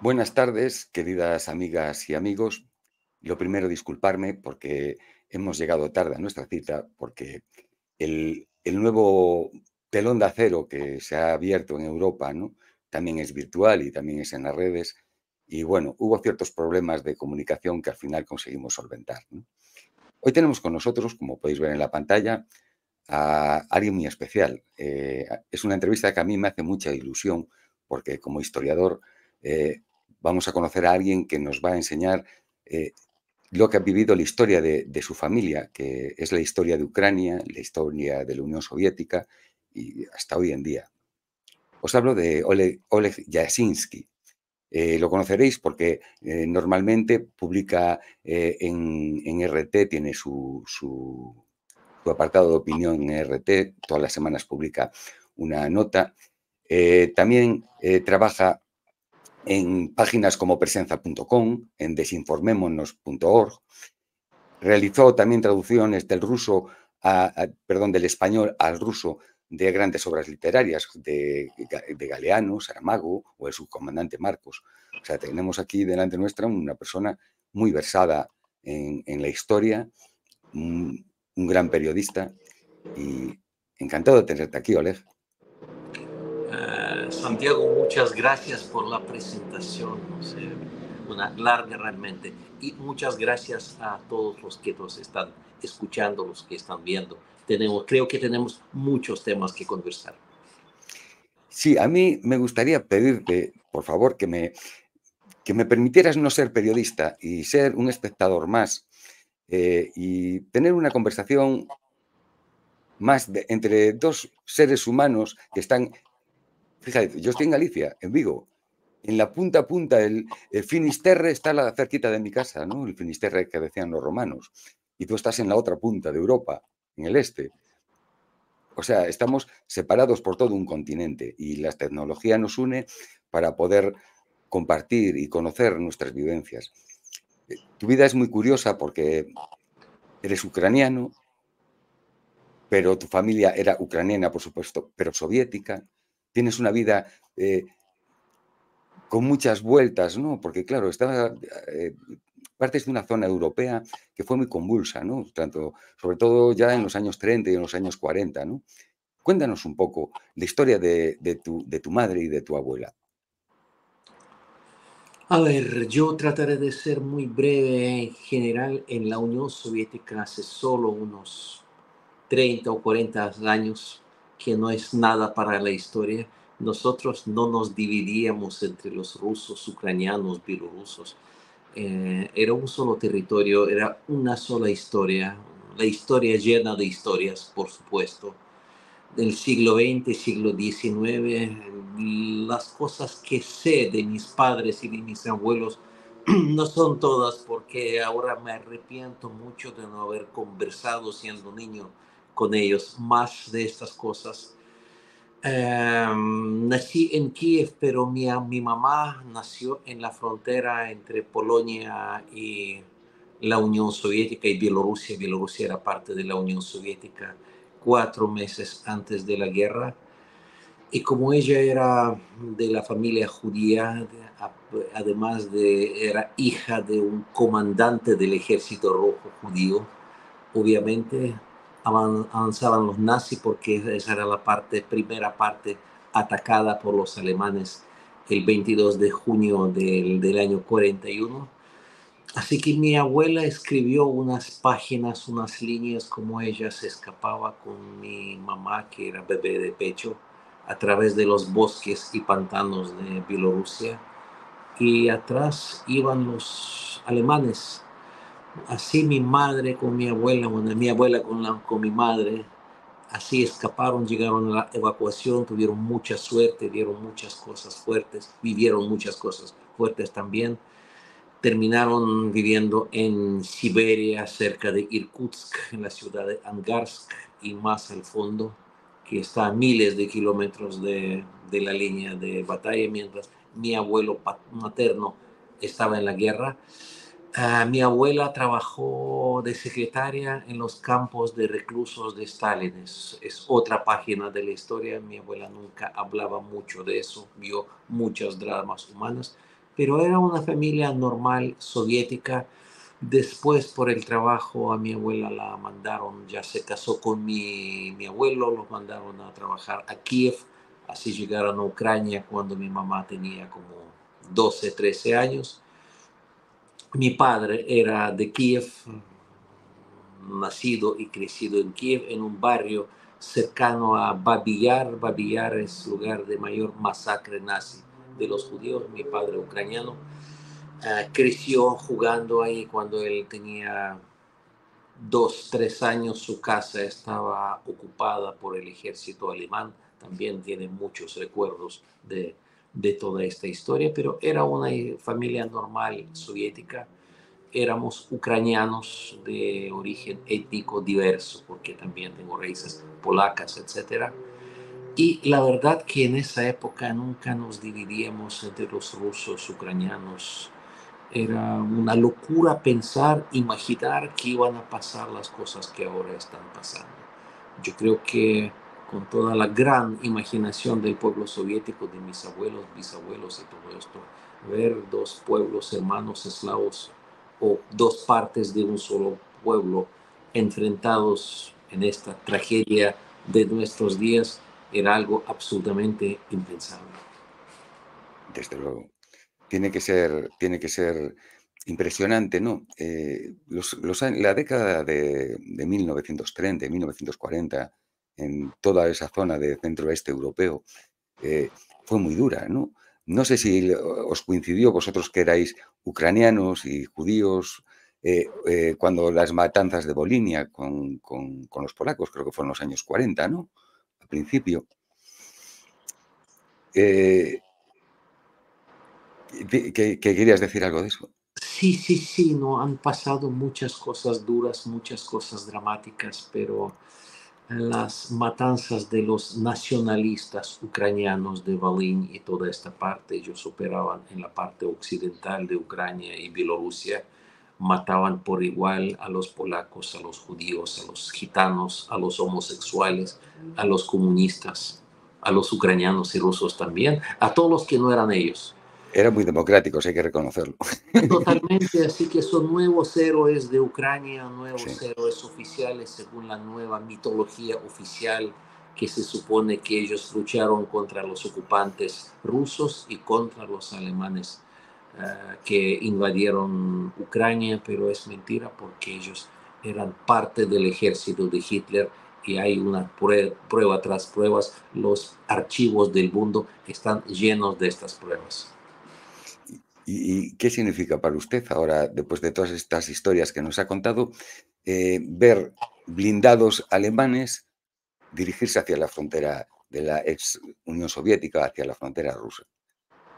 Buenas tardes, queridas amigas y amigos. Lo primero, disculparme porque hemos llegado tarde a nuestra cita, porque el nuevo telón de acero que se ha abierto en Europa, ¿no? También es virtual y también es en las redes. Y bueno, hubo ciertos problemas de comunicación que al final conseguimos solventar, ¿no? Hoy tenemos con nosotros, como podéis ver en la pantalla, a alguien muy especial. Es una entrevista que a mí me hace mucha ilusión porque como historiador eh, vamos a conocer a alguien que nos va a enseñar eh, lo que ha vivido la historia de su familia, que es la historia de Ucrania, la historia de la Unión Soviética y hasta hoy en día. Os hablo de Oleg Yasinski. Lo conoceréis porque normalmente publica en RT, tiene su apartado de opinión en RT, todas las semanas publica una nota. También trabaja en páginas como presenza.com, en desinformémonos.org. Realizó también traducciones del ruso, perdón, del español al ruso de grandes obras literarias, de Galeano, Saramago o el subcomandante Marcos. O sea, tenemos aquí delante nuestra una persona muy versada en la historia, un gran periodista y encantado de tenerte aquí, Oleg. Santiago, muchas gracias por la presentación, una larga realmente, y muchas gracias a todos los que nos están escuchando, los que están viendo. Creo que tenemos muchos temas que conversar. Sí, a mí me gustaría pedirte, por favor, que me permitieras no ser periodista y ser un espectador más y tener una conversación más entre dos seres humanos que están, fíjate, yo estoy en Galicia, en Vigo, en la punta a punta, el Finisterre está cerquita de mi casa, ¿no? El Finisterre que decían los romanos, y tú estás en la otra punta de Europa, en el este. O sea, estamos separados por todo un continente y la tecnología nos une para poder compartir y conocer nuestras vivencias. Tu vida es muy curiosa porque eres ucraniano, pero tu familia era ucraniana, por supuesto, pero soviética. Tienes una vida con muchas vueltas, ¿no? Porque, claro, partes de una zona europea que fue muy convulsa, ¿no? Tanto, sobre todo ya en los años 30 y en los años 40, ¿no? Cuéntanos un poco la historia de tu madre y de tu abuela. A ver, yo trataré de ser muy breve. En general, en la Unión Soviética hace solo unos 30 o 40 años, que no es nada para la historia. Nosotros no nos dividíamos entre los rusos, ucranianos, bielorrusos. Era un solo territorio, era una sola historia. La historia llena de historias, por supuesto, del siglo XX, siglo XIX. Las cosas que sé de mis padres y de mis abuelos no son todas, porque ahora me arrepiento mucho de no haber conversado siendo niño con ellos más de estas cosas. Nací en Kiev, pero mi mamá nació en la frontera entre Polonia y la Unión Soviética y Bielorrusia. Bielorrusia era parte de la Unión Soviética 4 meses antes de la guerra. Y como ella era de la familia judía, además de era hija de un comandante del ejército rojo judío, obviamente avanzaban los nazis porque esa era la primera parte atacada por los alemanes el 22 de junio del año 41. Así que mi abuela escribió unas páginas, unas líneas como ella se escapaba con mi mamá, que era bebé de pecho, a través de los bosques y pantanos de Bielorrusia. Y atrás iban los alemanes. Así mi madre con mi abuela, bueno, mi abuela con mi madre, así escaparon, llegaron a la evacuación, tuvieron mucha suerte, vieron muchas cosas fuertes, vivieron muchas cosas fuertes también. Terminaron viviendo en Siberia, cerca de Irkutsk, en la ciudad de Angarsk, y más al fondo, que está a miles de kilómetros de la línea de batalla, mientras mi abuelo materno estaba en la guerra. Mi abuela trabajó de secretaria en los campos de reclusos de Stalin. Es otra página de la historia. Mi abuela nunca hablaba mucho de eso, vio muchas dramas humanas, pero era una familia normal soviética. Después, por el trabajo, a mi abuela la mandaron, ya se casó con mi abuelo, los mandaron a trabajar a Kiev, así llegaron a Ucrania cuando mi mamá tenía como 12, 13 años. Mi padre era de Kiev, nacido y crecido en Kiev, en un barrio cercano a Babi Yar. Babi Yar es lugar de mayor masacre nazi de los judíos. Mi padre ucraniano creció jugando ahí cuando él tenía 2, 3 años. Su casa estaba ocupada por el ejército alemán. También tiene muchos recuerdos de toda esta historia, pero era una familia normal soviética. Éramos ucranianos de origen étnico diverso, porque también tengo raíces polacas, etcétera. Y la verdad que en esa época nunca nos dividíamos entre los rusos, ucranianos. Era una locura pensar, imaginar que iban a pasar las cosas que ahora están pasando. Yo creo que con toda la gran imaginación del pueblo soviético, de mis abuelos, bisabuelos y todo esto, ver dos pueblos hermanos eslavos o dos partes de un solo pueblo enfrentados en esta tragedia de nuestros días era algo absolutamente impensable. Desde luego. Tiene que ser impresionante, ¿no? La década de 1930 y 1940, en toda esa zona de centro-este europeo, fue muy dura, ¿no? No sé si os coincidió, vosotros que erais ucranianos y judíos, cuando las matanzas de Volinia con los polacos, creo que fueron los años 40, ¿no? Al principio. Eh, ¿qué querías decir algo de eso? Sí, sí, sí, no han pasado muchas cosas duras, muchas cosas dramáticas, pero las matanzas de los nacionalistas ucranianos de Volyn y toda esta parte, ellos operaban en la parte occidental de Ucrania y Bielorrusia, mataban por igual a los polacos, a los judíos, a los gitanos, a los homosexuales, a los comunistas, a los ucranianos y rusos también, a todos los que no eran ellos. Eran muy democráticos, hay que reconocerlo. Totalmente, así que son nuevos héroes de Ucrania, Sí. nuevos héroes oficiales según la nueva mitología oficial que se supone que ellos lucharon contra los ocupantes rusos y contra los alemanes que invadieron Ucrania, pero es mentira porque ellos eran parte del ejército de Hitler y hay una prueba tras pruebas, los archivos del mundo están llenos de estas pruebas. ¿Y qué significa para usted ahora, después de todas estas historias que nos ha contado, ver blindados alemanes dirigirse hacia la frontera de la ex Unión Soviética, hacia la frontera rusa?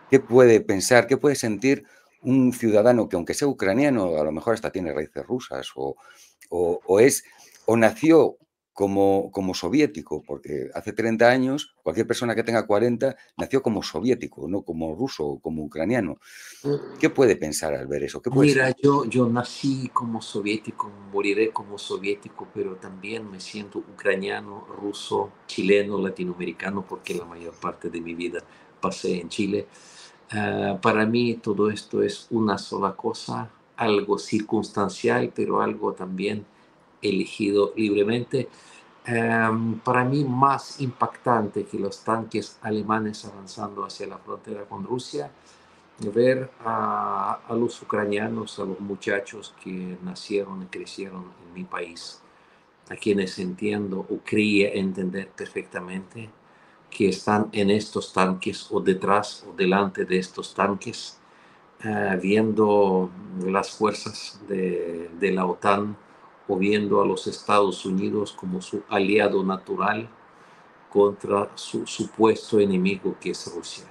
¿Qué puede pensar, qué puede sentir un ciudadano que, aunque sea ucraniano, a lo mejor hasta tiene raíces rusas o es o nació como soviético? Porque hace 30 años, cualquier persona que tenga 40 nació como soviético, no como ruso o como ucraniano. ¿Qué puede pensar al ver eso? ¿Qué puede Mira, sentir? yo nací como soviético, moriré como soviético, pero también me siento ucraniano, ruso, chileno, latinoamericano, porque la mayor parte de mi vida pasé en Chile. Para mí todo esto es una sola cosa, algo circunstancial, pero algo también elegido libremente. Para mí más impactante que los tanques alemanes avanzando hacia la frontera con Rusia ver a los ucranianos, a los muchachos que nacieron y crecieron en mi país, a quienes entiendo o creía entender perfectamente que están en estos tanques o detrás o delante de estos tanques, viendo las fuerzas de la OTAN o viendo a los Estados Unidos como su aliado natural contra su supuesto enemigo que es Rusia.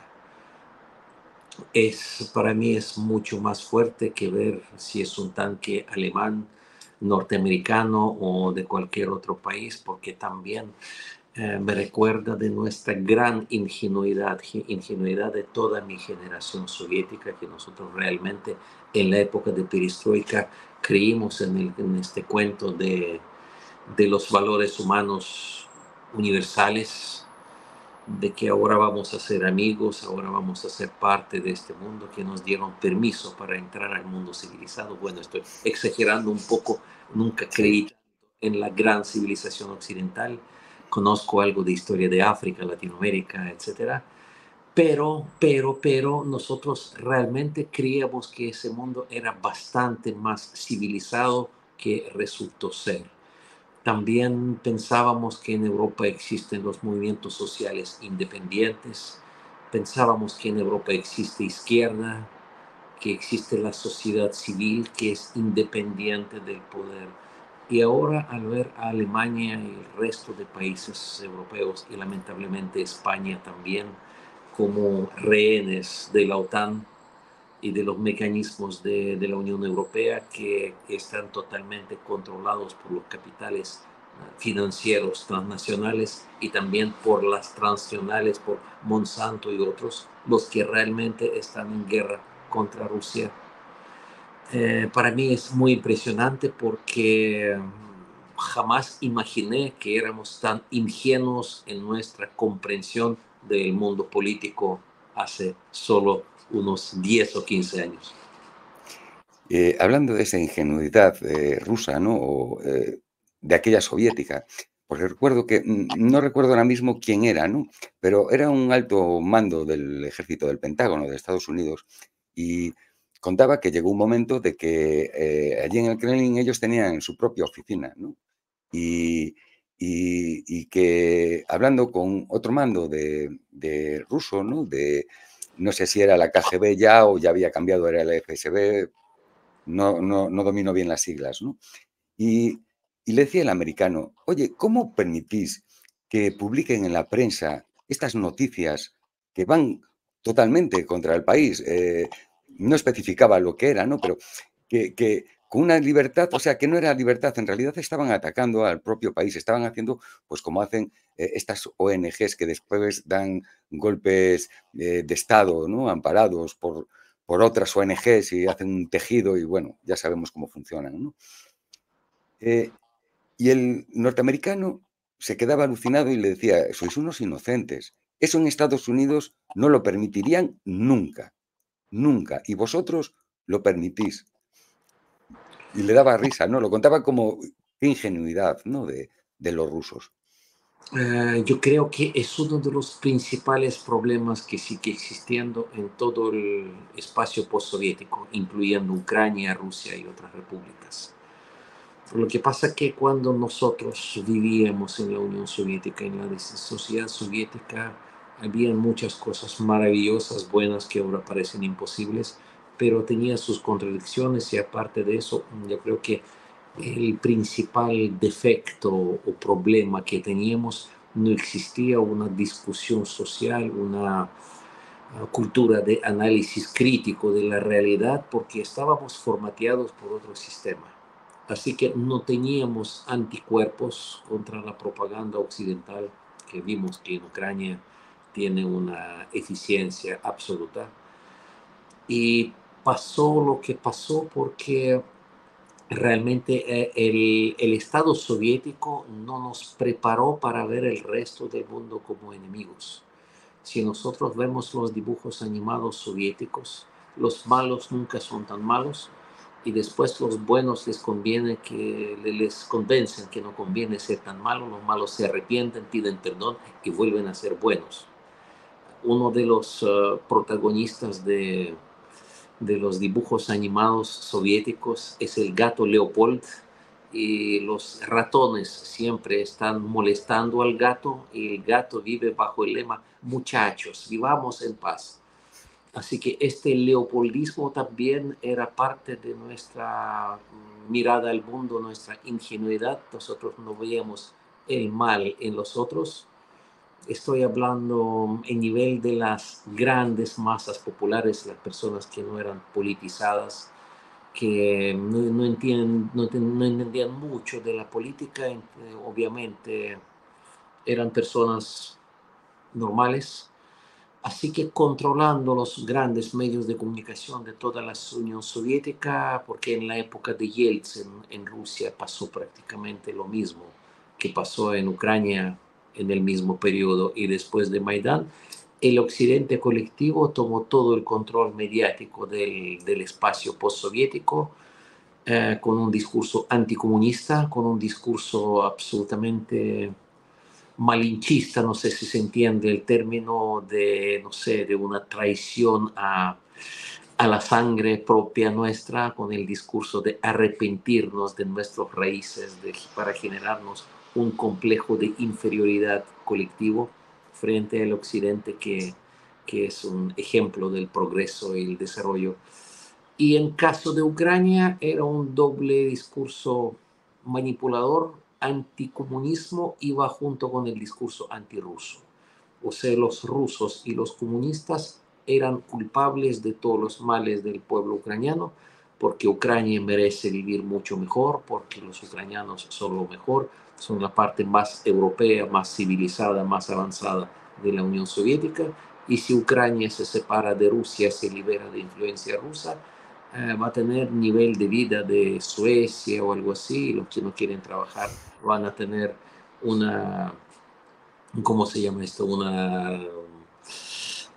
Para mí es mucho más fuerte que ver si es un tanque alemán, norteamericano o de cualquier otro país, porque también me recuerda de nuestra gran ingenuidad, ingenuidad de toda mi generación soviética, que nosotros realmente en la época de Perestroika creímos en este cuento de los valores humanos universales de que ahora vamos a ser amigos, ahora vamos a ser parte de este mundo, que nos dieron permiso para entrar al mundo civilizado. Bueno, estoy exagerando un poco, nunca Sí. creí en la gran civilización occidental, conozco algo de historia de África, Latinoamérica, etcétera, pero nosotros realmente creíamos que ese mundo era bastante más civilizado que resultó ser. También pensábamos que en Europa existen los movimientos sociales independientes, pensábamos que en Europa existe izquierda, que existe la sociedad civil que es independiente del poder. Y ahora al ver a Alemania y el resto de países europeos y lamentablemente España también como rehenes de la OTAN y de los mecanismos de la Unión Europea que están totalmente controlados por los capitales financieros transnacionales y también por las transnacionales, por Monsanto y otros, los que realmente están en guerra contra Rusia. Para mí es muy impresionante porque jamás imaginé que éramos tan ingenuos en nuestra comprensión del mundo político hace solo unos 10 o 15 años. Hablando de esa ingenuidad rusa, ¿no? O de aquella soviética, porque recuerdo que, no recuerdo ahora mismo quién era, ¿no? Pero era un alto mando del ejército del Pentágono de Estados Unidos y contaba que llegó un momento de que allí en el Kremlin ellos tenían su propia oficina, ¿no? Y, y que hablando con otro mando de ruso, ¿no? No sé si era la KGB ya o ya había cambiado, era la FSB, no domino bien las siglas, ¿no? Y y le decía el americano: "Oye, ¿cómo permitís que publiquen en la prensa estas noticias que van totalmente contra el país?". No especificaba lo que era, ¿no? Pero que con una libertad, o sea, que no era libertad, en realidad estaban atacando al propio país, estaban haciendo, pues, como hacen, estas ONGs que después dan golpes, de estado, ¿no? Amparados por otras ONGs y hacen un tejido y, bueno, ya sabemos cómo funcionan, ¿no? Eh, y el norteamericano se quedaba alucinado y le decía: "Sois unos inocentes. Eso en Estados Unidos no lo permitirían nunca, nunca, y vosotros lo permitís". Y le daba risa, ¿no? Lo contaba como qué ingenuidad, ¿no? De los rusos. Yo creo que es uno de los principales problemas que sigue existiendo en todo el espacio postsoviético, incluyendo Ucrania, Rusia y otras repúblicas. Lo que pasa es que cuando nosotros vivíamos en la Unión Soviética, en la sociedad soviética, había muchas cosas maravillosas, buenas, que ahora parecen imposibles, pero tenía sus contradicciones y aparte de eso, yo creo que el principal defecto o problema que teníamos, no existía una discusión social, una cultura de análisis crítico de la realidad porque estábamos formateados por otro sistema. Así que no teníamos anticuerpos contra la propaganda occidental que vimos que en Ucrania tiene una eficiencia absoluta. Y pasó lo que pasó porque realmente el Estado soviético no nos preparó para ver el resto del mundo como enemigos. Si nosotros vemos los dibujos animados soviéticos, los malos nunca son tan malos y después los buenos les conviene que les convencen que no conviene ser tan malos, los malos se arrepienten, piden perdón y vuelven a ser buenos. Uno de los protagonistas de los dibujos animados soviéticos es el gato Leopold y los ratones siempre están molestando al gato y el gato vive bajo el lema muchachos, vivamos en paz. Así que este leopoldismo también era parte de nuestra mirada al mundo, nuestra ingenuidad. Nosotros no veíamos el mal en los otros. Estoy hablando en nivel de las grandes masas populares, las personas que no eran politizadas, que no entendían mucho de la política, obviamente eran personas normales. Así que controlando los grandes medios de comunicación de toda la Unión Soviética, porque en la época de Yeltsin en Rusia pasó prácticamente lo mismo que pasó en Ucrania en el mismo periodo. Y después de Maidán, el occidente colectivo tomó todo el control mediático del espacio postsoviético, con un discurso anticomunista, con un discurso absolutamente malinchista, no sé si se entiende el término de, no sé, de una traición a la sangre propia nuestra, con el discurso de arrepentirnos de nuestras raíces, para generarnos un complejo de inferioridad colectivo frente al occidente que es un ejemplo del progreso y el desarrollo. Y en caso de Ucrania era un doble discurso manipulador. Anticomunismo iba junto con el discurso antirruso. O sea, los rusos y los comunistas eran culpables de todos los males del pueblo ucraniano, porque Ucrania merece vivir mucho mejor, porque los ucranianos son lo mejor, son la parte más europea, más civilizada, más avanzada de la Unión Soviética, y si Ucrania se separa de Rusia, se libera de influencia rusa, va a tener nivel de vida de Suecia o algo así. Los que no quieren trabajar van a tener una, ¿cómo se llama esto?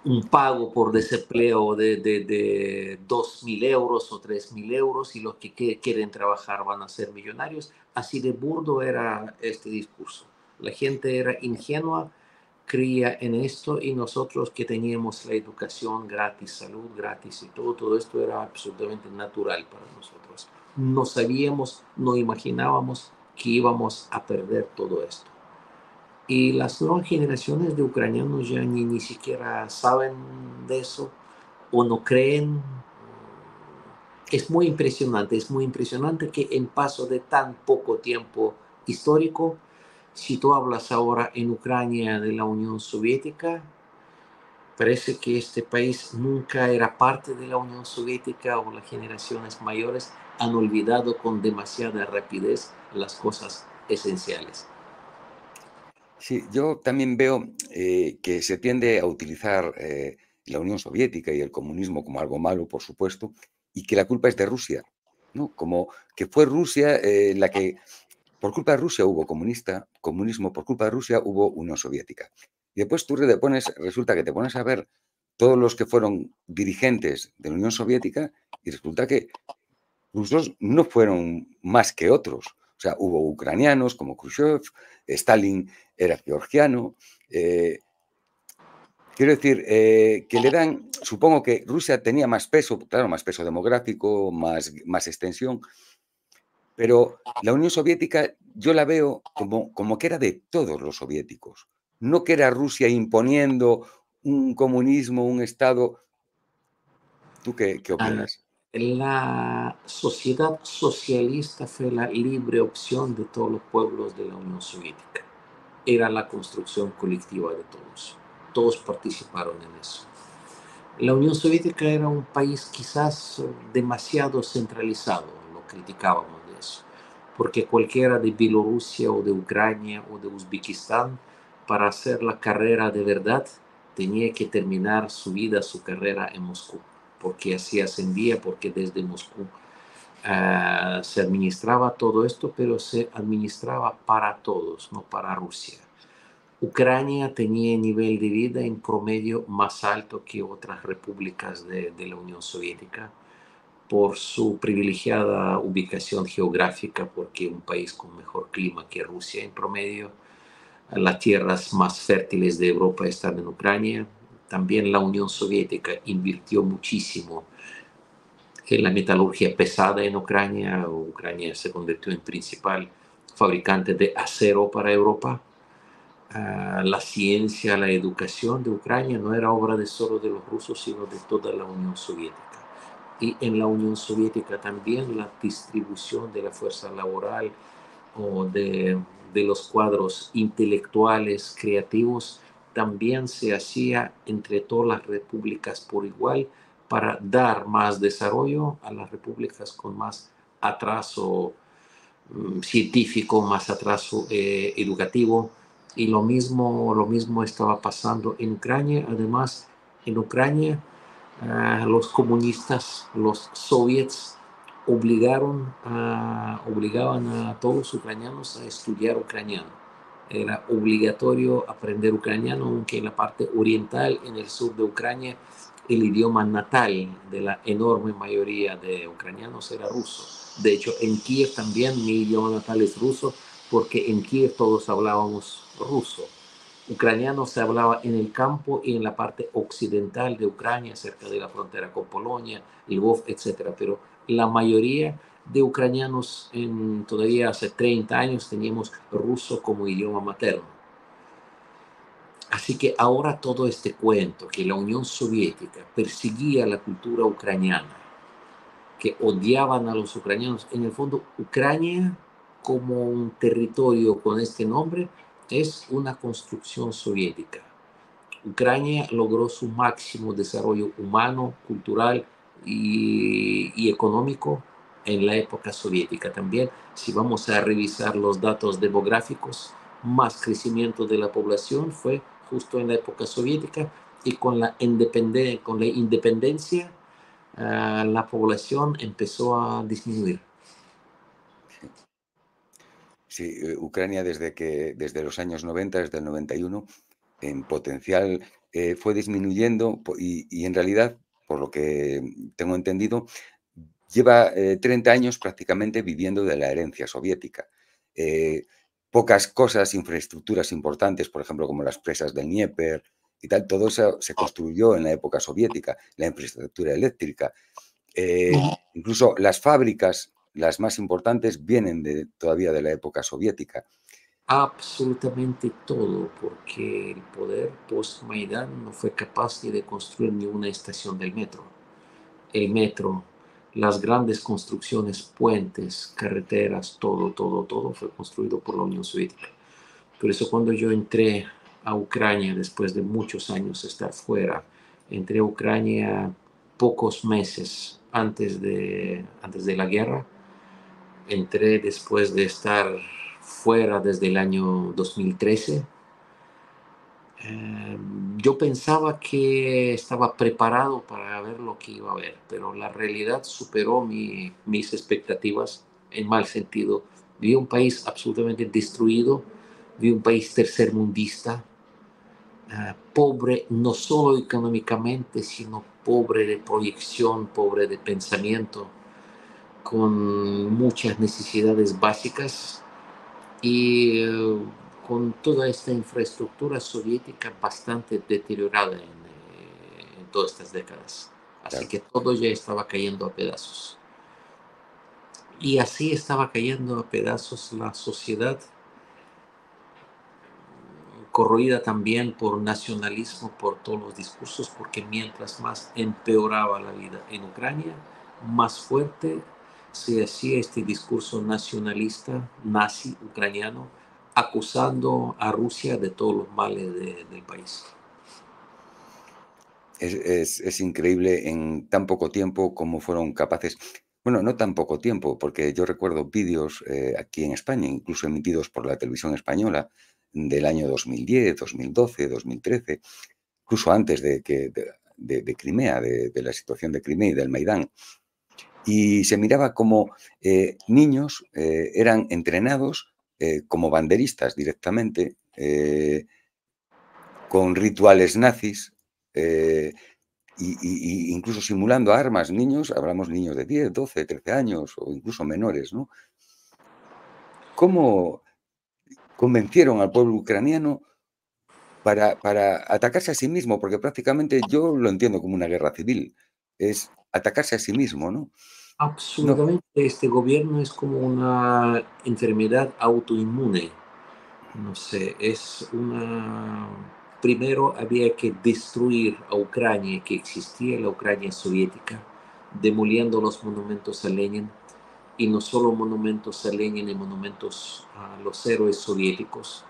Un pago por desempleo de 2.000 euros o 3.000 euros, y los que quieren trabajar van a ser millonarios. Así de burdo era este discurso. La gente era ingenua, creía en esto, y nosotros que teníamos la educación gratis, salud gratis y todo esto era absolutamente natural para nosotros. No sabíamos, no imaginábamos que íbamos a perder todo esto. Y las nuevas generaciones de ucranianos ya ni siquiera saben de eso o no creen. Es muy impresionante que en paso de tan poco tiempo histórico, si tú hablas ahora en Ucrania de la Unión Soviética, parece que este país nunca era parte de la Unión Soviética, o las generaciones mayores han olvidado con demasiada rapidez las cosas esenciales. Sí, yo también veo que se tiende a utilizar la Unión Soviética y el comunismo como algo malo, por supuesto, y que la culpa es de Rusia, ¿no? Como que fue Rusia la que, por culpa de Rusia hubo comunismo, por culpa de Rusia hubo Unión Soviética. Y después resulta que te pones a ver todos los que fueron dirigentes de la Unión Soviética y resulta que rusos no fueron más que otros. O sea, hubo ucranianos como Khrushchev, Stalin era georgiano. Quiero decir, que le dan, supongo que Rusia tenía más peso, claro, más peso demográfico, más extensión, pero la Unión Soviética yo la veo como que era de todos los soviéticos, no que era Rusia imponiendo un comunismo, un Estado. ¿Tú qué Ah, opinas? la sociedad socialista fue la libre opción de todos los pueblos de la Unión Soviética. Era la construcción colectiva de todos. Todos participaron en eso. La Unión Soviética era un país quizás demasiado centralizado, lo criticábamos de eso, porque cualquiera de Bielorrusia o de Ucrania o de Uzbekistán, para hacer la carrera de verdad, tenía que terminar su vida, su carrera en Moscú, porque así ascendía, porque desde Moscú se administraba todo esto, pero se administraba para todos, no para Rusia. Ucrania tenía nivel de vida en promedio más alto que otras repúblicas de la Unión Soviética por su privilegiada ubicación geográfica, porque un país con mejor clima que Rusia en promedio. Las tierras más fértiles de Europa están en Ucrania. También la Unión Soviética invirtió muchísimo en la metalurgia pesada en Ucrania. Ucrania se convirtió en principal fabricante de acero para Europa. La ciencia, la educación de Ucrania no era obra de solo de los rusos, sino de toda la Unión Soviética. Y en la Unión Soviética también la distribución de la fuerza laboral o de los cuadros intelectuales, creativos, también se hacía entre todas las repúblicas por igual, para dar más desarrollo a las repúblicas con más atraso científico, más atraso educativo. Y lo mismo estaba pasando en Ucrania. Además, en Ucrania, los comunistas, los soviets, obligaban a todos los ucranianos a estudiar ucraniano. era obligatorio aprender ucraniano, aunque en la parte oriental, en el sur de Ucrania, el idioma natal de la enorme mayoría de ucranianos era ruso. De hecho, en Kiev también mi idioma natal es ruso, porque en Kiev todos hablábamos ruso. Ucraniano se hablaba en el campo y en la parte occidental de Ucrania, cerca de la frontera con Polonia, Lvov, etcétera. Pero la mayoría de ucranianos todavía hace 30 años teníamos ruso como idioma materno. Así que ahora todo este cuento que la Unión Soviética perseguía la cultura ucraniana, que odiaban a los ucranianos, en el fondo Ucrania como un territorio con este nombre es una construcción soviética. Ucrania logró su máximo desarrollo humano, cultural y económico en la época soviética también. Si vamos a revisar los datos demográficos, más crecimiento de la población fue justo en la época soviética y con la independencia la población empezó a disminuir. Sí, Ucrania desde los años 90, desde el 91, en potencial, fue disminuyendo y en realidad, por lo que tengo entendido, lleva 30 años prácticamente viviendo de la herencia soviética. Eh, Pocas cosas, infraestructuras importantes, por ejemplo, como las presas del Dnieper y tal, todo eso se construyó en la época soviética, la infraestructura eléctrica. Incluso las fábricas, las más importantes, vienen todavía de la época soviética. Absolutamente todo, porque el poder post-Maidán no fue capaz ni de construir ni una estación del metro. El metro, las grandes construcciones, puentes, carreteras, todo fue construido por la Unión Soviética. Por eso cuando yo entré a Ucrania, después de muchos años de estar fuera, entré a Ucrania pocos meses antes de la guerra. Entré después de estar fuera desde el año 2013. Yo pensaba que estaba preparado para ver lo que iba a ver, pero la realidad superó mis expectativas en mal sentido. Vi un país absolutamente destruido, vi un país tercermundista, pobre no solo económicamente, sino pobre de proyección, pobre de pensamiento, con muchas necesidades básicas y con toda esta infraestructura soviética bastante deteriorada en todas estas décadas. Así Claro. que todo ya estaba cayendo a pedazos. Y así estaba cayendo a pedazos la sociedad, corroída también por nacionalismo, por todos los discursos, porque mientras más empeoraba la vida en Ucrania, más fuerte se hacía este discurso nacionalista, nazi ucraniano, acusando a Rusia de todos los males del país. Es increíble en tan poco tiempo cómo fueron capaces, bueno, no tan poco tiempo, porque yo recuerdo vídeos aquí en España, incluso emitidos por la televisión española, del año 2010, 2012, 2013, incluso antes de Crimea, de la situación de Crimea y del Maidán. Y se miraba como niños eran entrenados como banderistas directamente, con rituales nazis, eh, incluso simulando armas, niños, hablamos niños de 10, 12, 13 años o incluso menores, ¿no? ¿Cómo convencieron al pueblo ucraniano para atacarse a sí mismo? Porque prácticamente yo lo entiendo como una guerra civil, es atacarse a sí mismo, ¿no? No, Absolutamente, este gobierno es como una enfermedad autoinmune. No sé, es una... Primero había que destruir a Ucrania, que existía la Ucrania soviética, demoliendo los monumentos a Lenin, y no solo monumentos a Lenin y monumentos a los héroes soviéticos,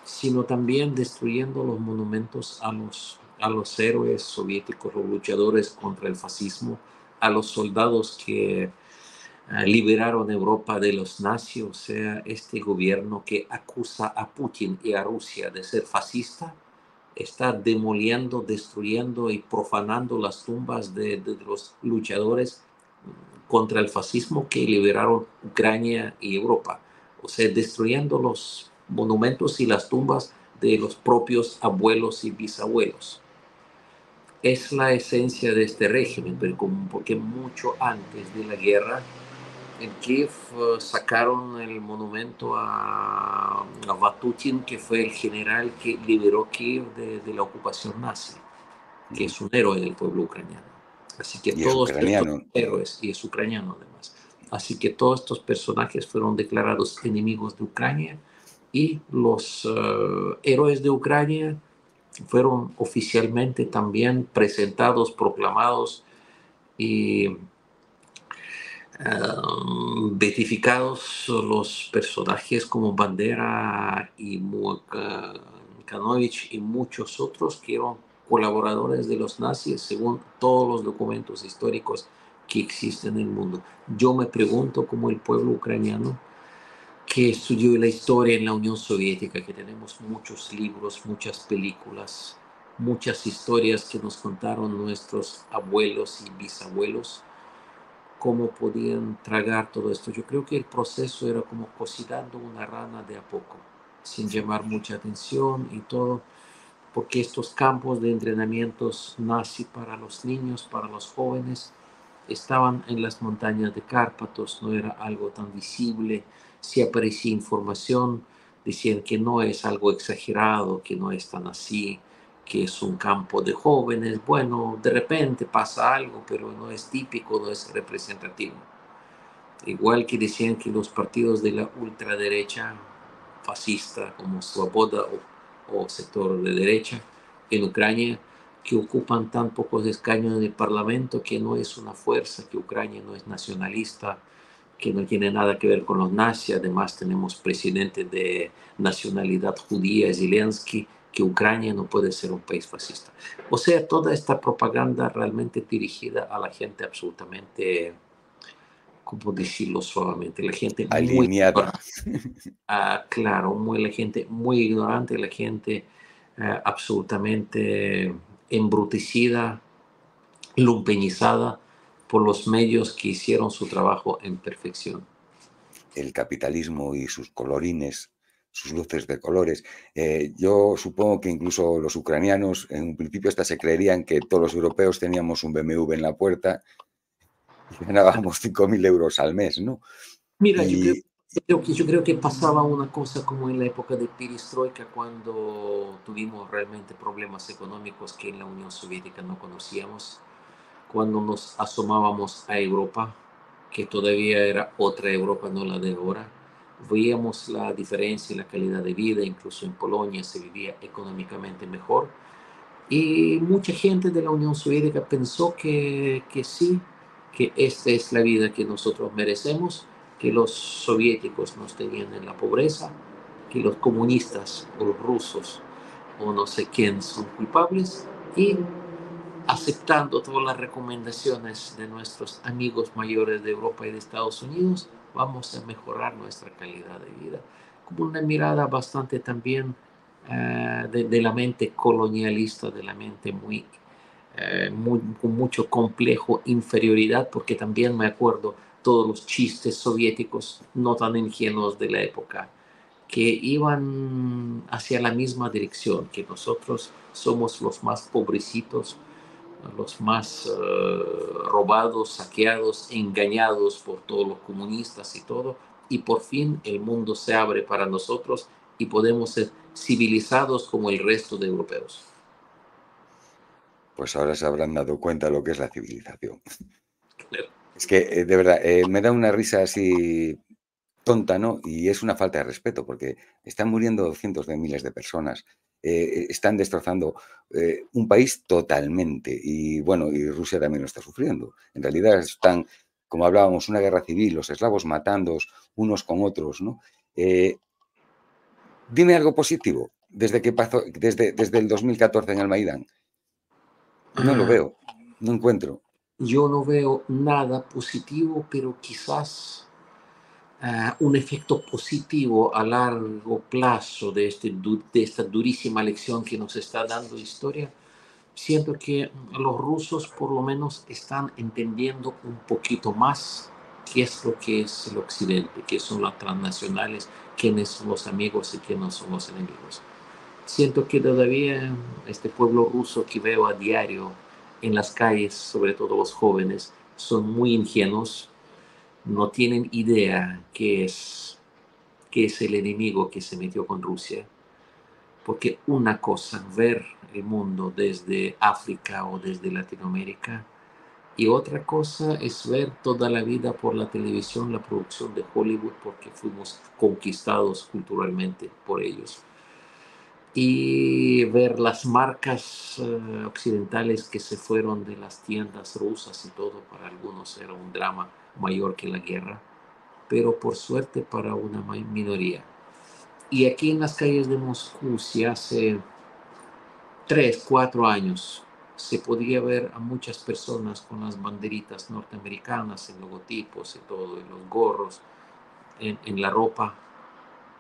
sino también destruyendo los monumentos a los héroes soviéticos, los luchadores contra el fascismo, a los soldados que liberaron Europa de los nazis. O sea, este gobierno que acusa a Putin y a Rusia de ser fascista está demoliendo, destruyendo y profanando las tumbas de los luchadores contra el fascismo que liberaron Ucrania y Europa. O sea, destruyendo los monumentos y las tumbas de los propios abuelos y bisabuelos. Es la esencia de este régimen, pero porque mucho antes de la guerra, en Kiev sacaron el monumento a Vatutin, que fue el general que liberó Kiev de la ocupación nazi, que es un héroe del pueblo ucraniano. Así que Y es todos estos ucraniano. héroes, y es ucraniano además, así que todos estos personajes fueron declarados enemigos de Ucrania y los héroes de Ucrania fueron oficialmente también presentados, proclamados y beatificados los personajes como Bandera y Kanovich y muchos otros que eran colaboradores de los nazis según todos los documentos históricos que existen en el mundo. Yo me pregunto cómo el pueblo ucraniano que estudió la historia en la Unión Soviética, que tenemos muchos libros, muchas películas, muchas historias que nos contaron nuestros abuelos y bisabuelos, cómo podían tragar todo esto. Yo creo que el proceso era como cocinando una rana de a poco, sin llamar mucha atención y todo, porque estos campos de entrenamientos nazi para los niños, para los jóvenes, estaban en las montañas de Cárpatos, no era algo tan visible. Si aparecía información, decían que no es algo exagerado, que no es tan así, que es un campo de jóvenes. Bueno, de repente pasa algo, pero no es típico, no es representativo. Igual que decían que los partidos de la ultraderecha fascista, como Svoboda o sector de derecha en Ucrania, que ocupan tan pocos escaños en el Parlamento, que no es una fuerza, que Ucrania no es nacionalista, que no tiene nada que ver con los nazis. Además, tenemos presidente de nacionalidad judía, Zelensky, que Ucrania no puede ser un país fascista. O sea, toda esta propaganda realmente dirigida a la gente absolutamente, ¿cómo decirlo suavemente? La gente muy Alineada. claro, la gente muy ignorante, la gente absolutamente embrutecida, lumpenizada por los medios que hicieron su trabajo en perfección. El capitalismo y sus colorines, sus luces de colores. Yo supongo que incluso los ucranianos en un principio hasta se creerían que todos los europeos teníamos un BMW en la puerta y ganábamos 5.000 euros al mes, ¿no? Mira, Y yo creo que pasaba una cosa como en la época de Perestroika, cuando tuvimos realmente problemas económicos que en la Unión Soviética no conocíamos, cuando nos asomábamos a Europa, que todavía era otra Europa, no la de ahora, veíamos la diferencia en la calidad de vida. Incluso en Polonia se vivía económicamente mejor, y mucha gente de la Unión Soviética pensó que sí, que esta es la vida que nosotros merecemos, que los soviéticos nos tenían en la pobreza, que los comunistas o los rusos o no sé quién son culpables, y aceptando todas las recomendaciones de nuestros amigos mayores de Europa y de Estados Unidos, vamos a mejorar nuestra calidad de vida. Como una mirada bastante también de la mente colonialista, de la mente con mucho complejo inferioridad, porque también me acuerdo todos los chistes soviéticos no tan ingenuos de la época, que iban hacia la misma dirección, que nosotros somos los más pobrecitos, los más robados, saqueados, engañados por todos los comunistas y todo, y por fin el mundo se abre para nosotros y podemos ser civilizados como el resto de europeos. pues ahora se habrán dado cuenta de lo que es la civilización. Claro. Es que, de verdad, me da una risa así tonta, ¿no? Y es una falta de respeto, porque están muriendo cientos de miles de personas, están destrozando un país totalmente. Y bueno, y Rusia también lo está sufriendo. En realidad están, como hablábamos, una guerra civil, los eslavos matando unos con otros, ¿no? Eh, Dime algo positivo desde que pasó, desde el 2014 en el Maidán. No lo Ah, veo, no encuentro. yo no veo nada positivo, pero quizás un efecto positivo a largo plazo de esta durísima lección que nos está dando historia. Siento que los rusos por lo menos están entendiendo un poquito más qué es lo que es el Occidente, qué son las transnacionales, quiénes son los amigos y quiénes son los enemigos. Siento que todavía este pueblo ruso que veo a diario en las calles, sobre todo los jóvenes, son muy ingenuos, no tienen idea qué es el enemigo que se metió con Rusia. Porque una cosa, ver el mundo desde África o desde Latinoamérica, y otra cosa es ver toda la vida por la televisión, la producción de Hollywood, porque fuimos conquistados culturalmente por ellos. Y ver las marcas occidentales que se fueron de las tiendas rusas y todo, para algunos era un drama mayor que la guerra, pero por suerte para una minoría. Y aquí en las calles de Moscú, si hace 3, 4 años se podía ver a muchas personas con las banderitas norteamericanas en logotipos y todo, en los gorros, en la ropa.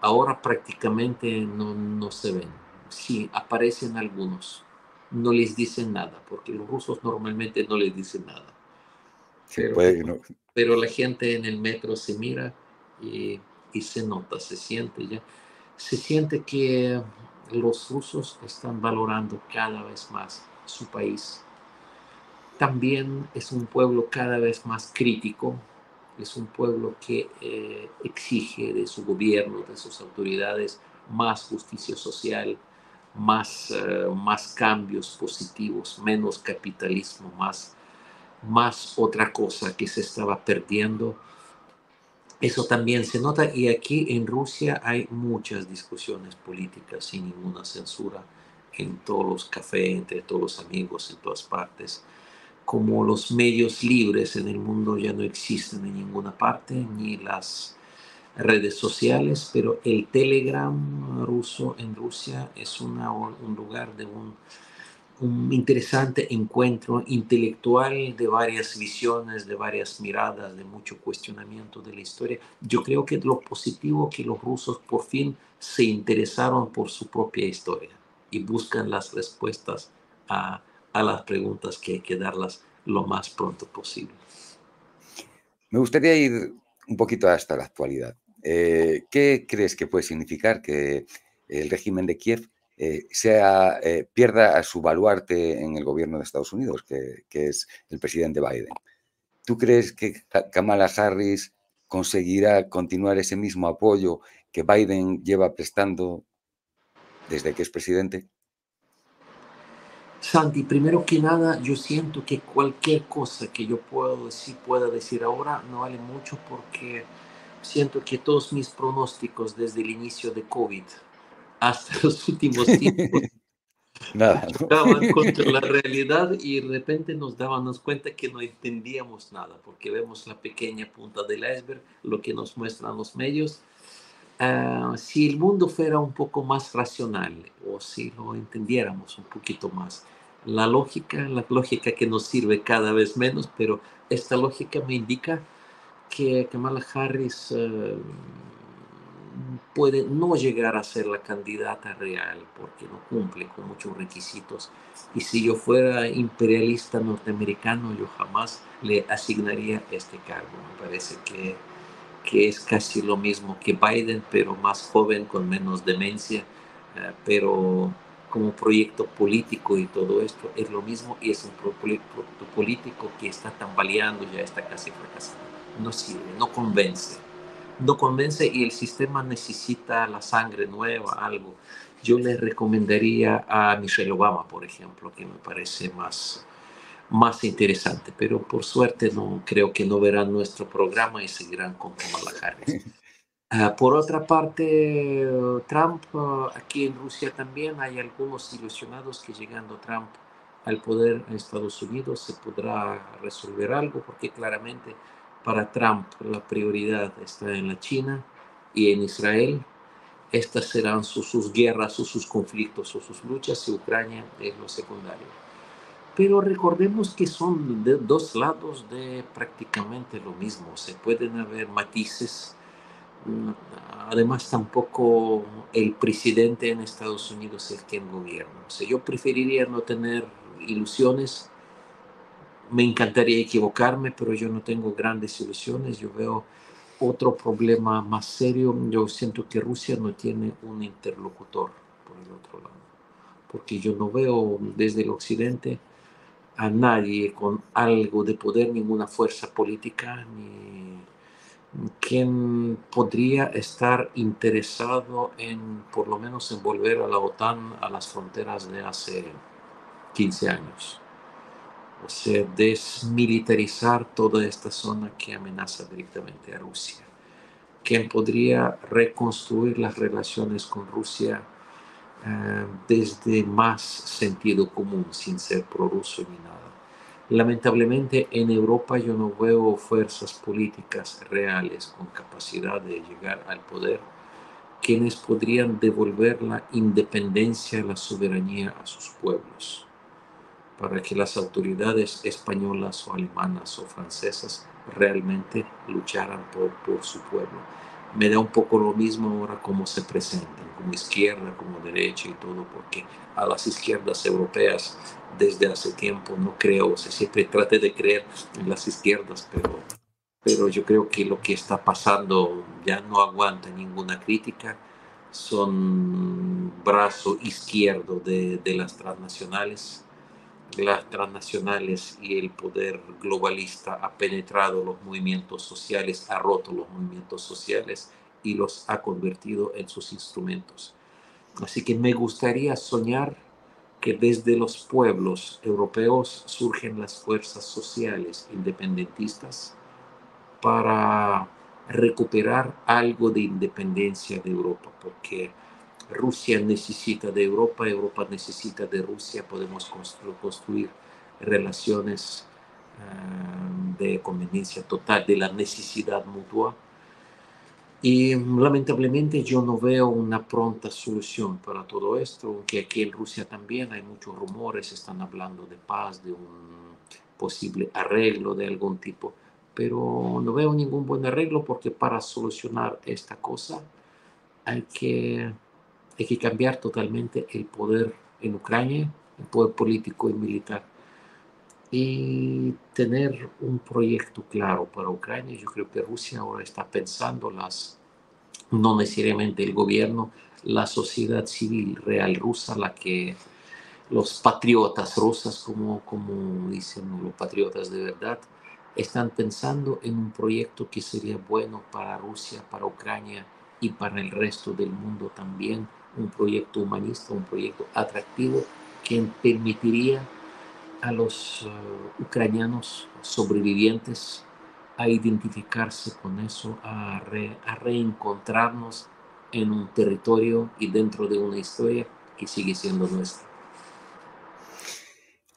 Ahora prácticamente no se ven. Sí, aparecen algunos. No les dicen nada, porque los rusos normalmente no les dicen nada. Sí, Pero, puede que no. pero la gente en el metro se mira y se nota, se siente ya. Se siente que los rusos están valorando cada vez más su país. También es un pueblo cada vez más crítico, es un pueblo que exige de su gobierno, de sus autoridades, más justicia social, más cambios positivos, menos capitalismo, más otra cosa que se estaba perdiendo. Eso también se nota y aquí en Rusia hay muchas discusiones políticas sin ninguna censura en todos los cafés, entre todos los amigos, en todas partes. Como los medios libres en el mundo ya no existen en ninguna parte, ni las redes sociales, pero el Telegram ruso en Rusia es un lugar de un interesante encuentro intelectual de varias visiones, de varias miradas, de mucho cuestionamiento de la historia. Yo creo que lo positivo que los rusos por fin se interesaron por su propia historia y buscan las respuestas a las preguntas que hay que darlas lo más pronto posible. Me gustaría ir un poquito hasta la actualidad. ¿Qué crees que puede significar que el régimen de Kiev pierda a su baluarte en el gobierno de Estados Unidos, que es el presidente Biden? ¿Tú crees que Kamala Harris conseguirá continuar ese mismo apoyo que Biden lleva prestando desde que es presidente? Santi, primero que nada, yo siento que cualquier cosa que yo pueda decir ahora no vale mucho porque siento que todos mis pronósticos desde el inicio de COVID hasta los últimos tiempos Nada, ¿no? chocaban contra la realidad y de repente nos dábamos cuenta que no entendíamos nada porque vemos la pequeña punta del iceberg, lo que nos muestran los medios. Si el mundo fuera un poco más racional o si lo entendiéramos un poquito más, la lógica que nos sirve cada vez menos, pero esta lógica me indica que Kamala Harris puede no llegar a ser la candidata real porque no cumple con muchos requisitos. Y si yo fuera imperialista norteamericano, yo jamás le asignaría este cargo. Me parece que es casi lo mismo que Biden, pero más joven, con menos demencia, pero como proyecto político y todo esto es lo mismo y es un proyecto político que está tambaleando, ya está casi fracasando. No sirve, no convence y el sistema necesita la sangre nueva, algo. Yo le recomendaría a Michelle Obama, por ejemplo, que me parece más interesante, pero por suerte no creo que no verán nuestro programa y seguirán con Kamala Harris. Por otra parte, Trump, aquí en Rusia también hay algunos ilusionados que llegando Trump al poder en Estados Unidos se podrá resolver algo, porque claramente para Trump la prioridad está en la China y en Israel. Estas serán sus guerras o sus conflictos o sus luchas y Ucrania es lo secundario. Pero recordemos que son de dos lados de prácticamente lo mismo. Se pueden haber matices. Además, tampoco el presidente en Estados Unidos es quien gobierna. O sea, yo preferiría no tener ilusiones. Me encantaría equivocarme, pero yo no tengo grandes ilusiones. Yo veo otro problema más serio. Yo siento que Rusia no tiene un interlocutor por el otro lado, porque yo no veo desde el occidente a nadie con algo de poder, ninguna fuerza política, ni quien podría estar interesado en, por lo menos, en volver a la OTAN a las fronteras de hace 15 años. O sea, desmilitarizar toda esta zona que amenaza directamente a Rusia. ¿Quién podría reconstruir las relaciones con Rusia desde más sentido común, sin ser prorruso ni nada? Lamentablemente en Europa yo no veo fuerzas políticas reales con capacidad de llegar al poder quienes podrían devolver la independencia, la soberanía a sus pueblos, para que las autoridades españolas o alemanas o francesas realmente lucharan por su pueblo. Me da un poco lo mismo ahora cómo se presentan, como izquierda, como derecha y todo, porque a las izquierdas europeas desde hace tiempo no creo, o sea, siempre traté de creer en las izquierdas, pero yo creo que lo que está pasando ya no aguanta ninguna crítica. Son brazo izquierdo de las transnacionales. Las transnacionales y el poder globalista ha penetrado los movimientos sociales, ha roto los movimientos sociales y los ha convertido en sus instrumentos. Así que me gustaría soñar que desde los pueblos europeos surgen las fuerzas sociales independentistas para recuperar algo de independencia de Europa, porque Rusia necesita de Europa, Europa necesita de Rusia, podemos construir relaciones de conveniencia total, de la necesidad mutua. Y lamentablemente yo no veo una pronta solución para todo esto, aunque aquí en Rusia también hay muchos rumores, están hablando de paz, de un posible arreglo de algún tipo, pero no veo ningún buen arreglo porque para solucionar esta cosa hay que, hay que cambiar totalmente el poder en Ucrania, el poder político y militar, y tener un proyecto claro para Ucrania. Yo creo que Rusia ahora está pensando no necesariamente el gobierno, la sociedad civil real rusa, la que los patriotas rusas, como dicen los patriotas de verdad, están pensando en un proyecto que sería bueno para Rusia, para Ucrania y para el resto del mundo también, un proyecto humanista, un proyecto atractivo que permitiría a los ucranianos sobrevivientes a identificarse con eso, a reencontrarnos en un territorio y dentro de una historia que sigue siendo nuestra.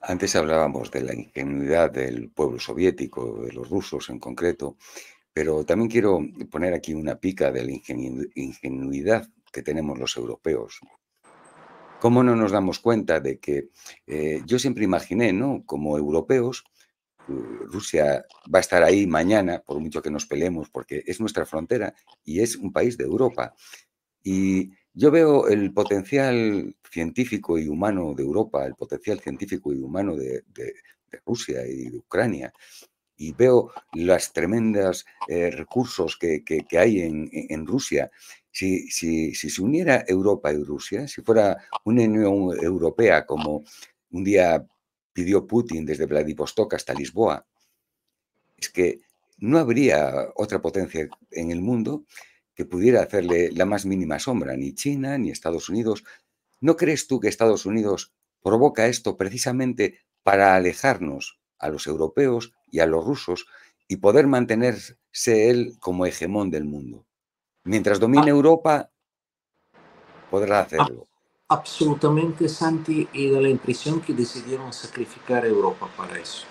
Antes hablábamos de la ingenuidad del pueblo soviético, de los rusos en concreto, pero también quiero poner aquí una pica de la ingenuidad que tenemos los europeos. ¿Cómo no nos damos cuenta de que yo siempre imaginé, ¿no? Como europeos, Rusia va a estar ahí mañana, por mucho que nos peleemos, porque es nuestra frontera y es un país de Europa. Y yo veo el potencial científico y humano de Europa, el potencial científico y humano de Rusia y de Ucrania, y veo los tremendos recursos que hay en Rusia. Si se uniera Europa y Rusia, si fuera una Unión Europea como un día pidió Putin desde Vladivostok hasta Lisboa, es que no habría otra potencia en el mundo que pudiera hacerle la más mínima sombra, ni China ni Estados Unidos. ¿No crees tú que Estados Unidos provoca esto precisamente para alejarnos a los europeos y a los rusos y poder mantenerse él como hegemón del mundo? Mientras domine Ah, Europa, podrá ah, hacerlo. absolutamente, Santi, y da la impresión que decidieron sacrificar a Europa para eso,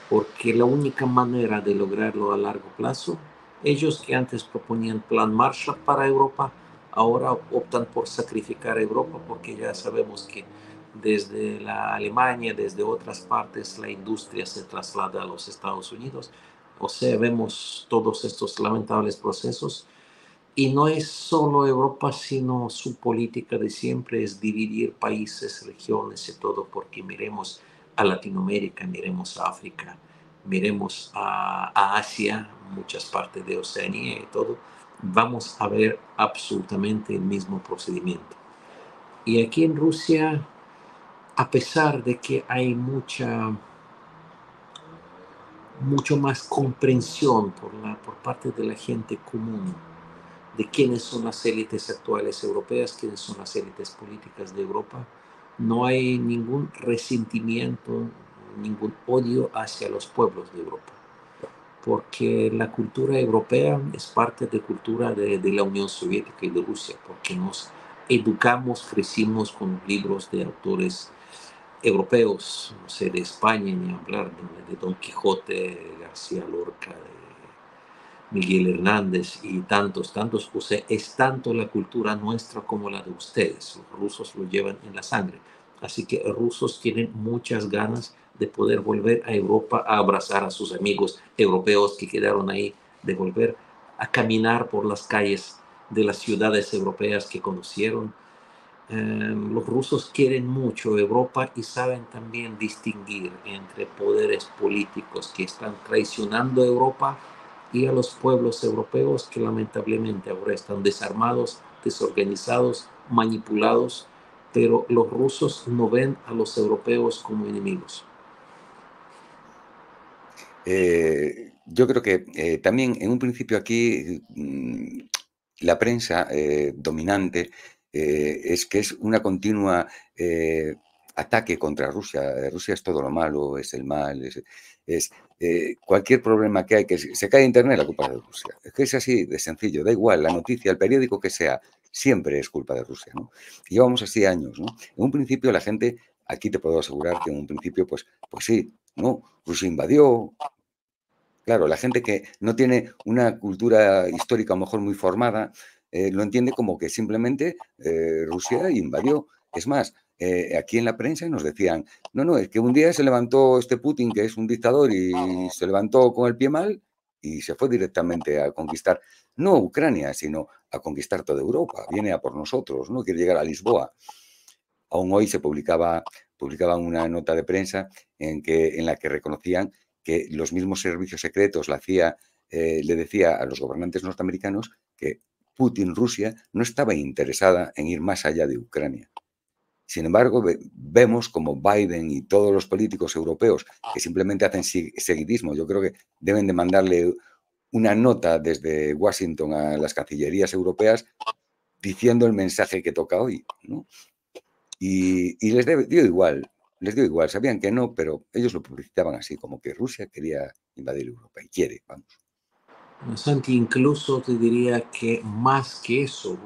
porque la única manera de lograrlo a largo plazo, ellos que antes proponían plan Marshall para Europa, ahora optan por sacrificar a Europa porque ya sabemos que desde la Alemania, desde otras partes, la industria se traslada a los Estados Unidos. O sea, vemos todos estos lamentables procesos. Y no es solo Europa, sino su política de siempre es dividir países, regiones y todo, porque miremos a Latinoamérica, miremos a África, miremos a Asia, muchas partes de Oceanía y todo, vamos a ver absolutamente el mismo procedimiento. Y aquí en Rusia, a pesar de que hay mucho más comprensión por parte de la gente común de quiénes son las élites actuales europeas, quiénes son las élites políticas de Europa, no hay ningún resentimiento, ningún odio hacia los pueblos de Europa, porque la cultura europea es parte de cultura de la Unión Soviética y de Rusia, porque nos educamos, crecimos con libros de autores europeos, no sé, de España, ni hablar de Don Quijote, de García Lorca, de Miguel Hernández y tantos, tantos. O sea, es tanto la cultura nuestra como la de ustedes. Los rusos lo llevan en la sangre. Así que los rusos tienen muchas ganas de poder volver a Europa a abrazar a sus amigos europeos que quedaron ahí, de volver a caminar por las calles de las ciudades europeas que conocieron. Los rusos quieren mucho Europa y saben también distinguir entre poderes políticos que están traicionando a Europa y a los pueblos europeos que lamentablemente ahora están desarmados, desorganizados, manipulados, pero los rusos no ven a los europeos como enemigos. Yo creo que también en un principio aquí la prensa dominante es que es una continua ataque contra Rusia. Rusia es todo lo malo, es el mal, cualquier problema que hay, que se cae Internet, la culpa es de Rusia. Es que es así de sencillo, da igual, la noticia, el periódico que sea, siempre es culpa de Rusia, ¿no? Y llevamos así años, ¿no? En un principio la gente, aquí te puedo asegurar que en un principio, pues sí, ¿no? Rusia invadió. Claro, la gente que no tiene una cultura histórica a lo mejor muy formada, lo entiende como que simplemente Rusia invadió. Es más, aquí en la prensa nos decían, no, no, es que un día se levantó este Putin, que es un dictador, y se levantó con el pie mal y se fue directamente a conquistar, no Ucrania, sino a conquistar toda Europa. Viene a por nosotros, ¿no? Quiere llegar a Lisboa. Aún hoy se publicaban una nota de prensa en la que reconocían que los mismos servicios secretos, la CIA, le decía a los gobernantes norteamericanos que Putin, Rusia, no estaba interesada en ir más allá de Ucrania. Sin embargo, vemos como Biden y todos los políticos europeos que simplemente hacen seguidismo, yo creo que deben de mandarle una nota desde Washington a las cancillerías europeas diciendo el mensaje que toca hoy, ¿no? Y les dio igual, sabían que no, pero ellos lo publicitaban así, como que Rusia quería invadir Europa y quiere, vamos. Santi, incluso te diría que más que eso,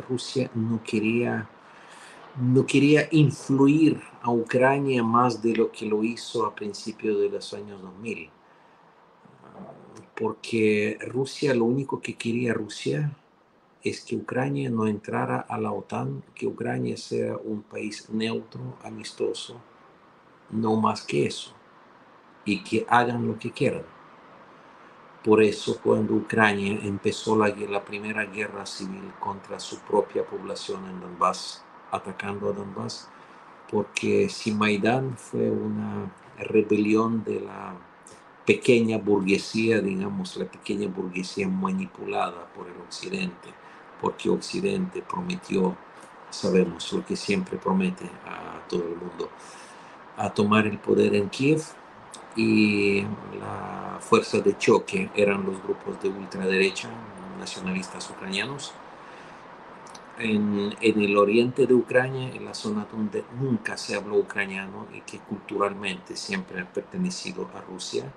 Rusia no quería influir a Ucrania más de lo que lo hizo a principios de los años 2000, porque Rusia, lo único que quería Rusia es que Ucrania no entrara a la OTAN, que Ucrania sea un país neutro, amistoso, no más que eso, y que hagan lo que quieran. Por eso, cuando Ucrania empezó la primera guerra civil contra su propia población en Donbass, atacando a Donbass, porque si Maidán fue una rebelión de la pequeña burguesía, digamos, la pequeña burguesía manipulada por el Occidente, porque Occidente prometió, sabemos lo que siempre promete a todo el mundo, a tomar el poder en Kiev, y la fuerza de choque eran los grupos de ultraderecha nacionalistas ucranianos en el oriente de Ucrania, en la zona donde nunca se habló ucraniano y que culturalmente siempre ha pertenecido a Rusia.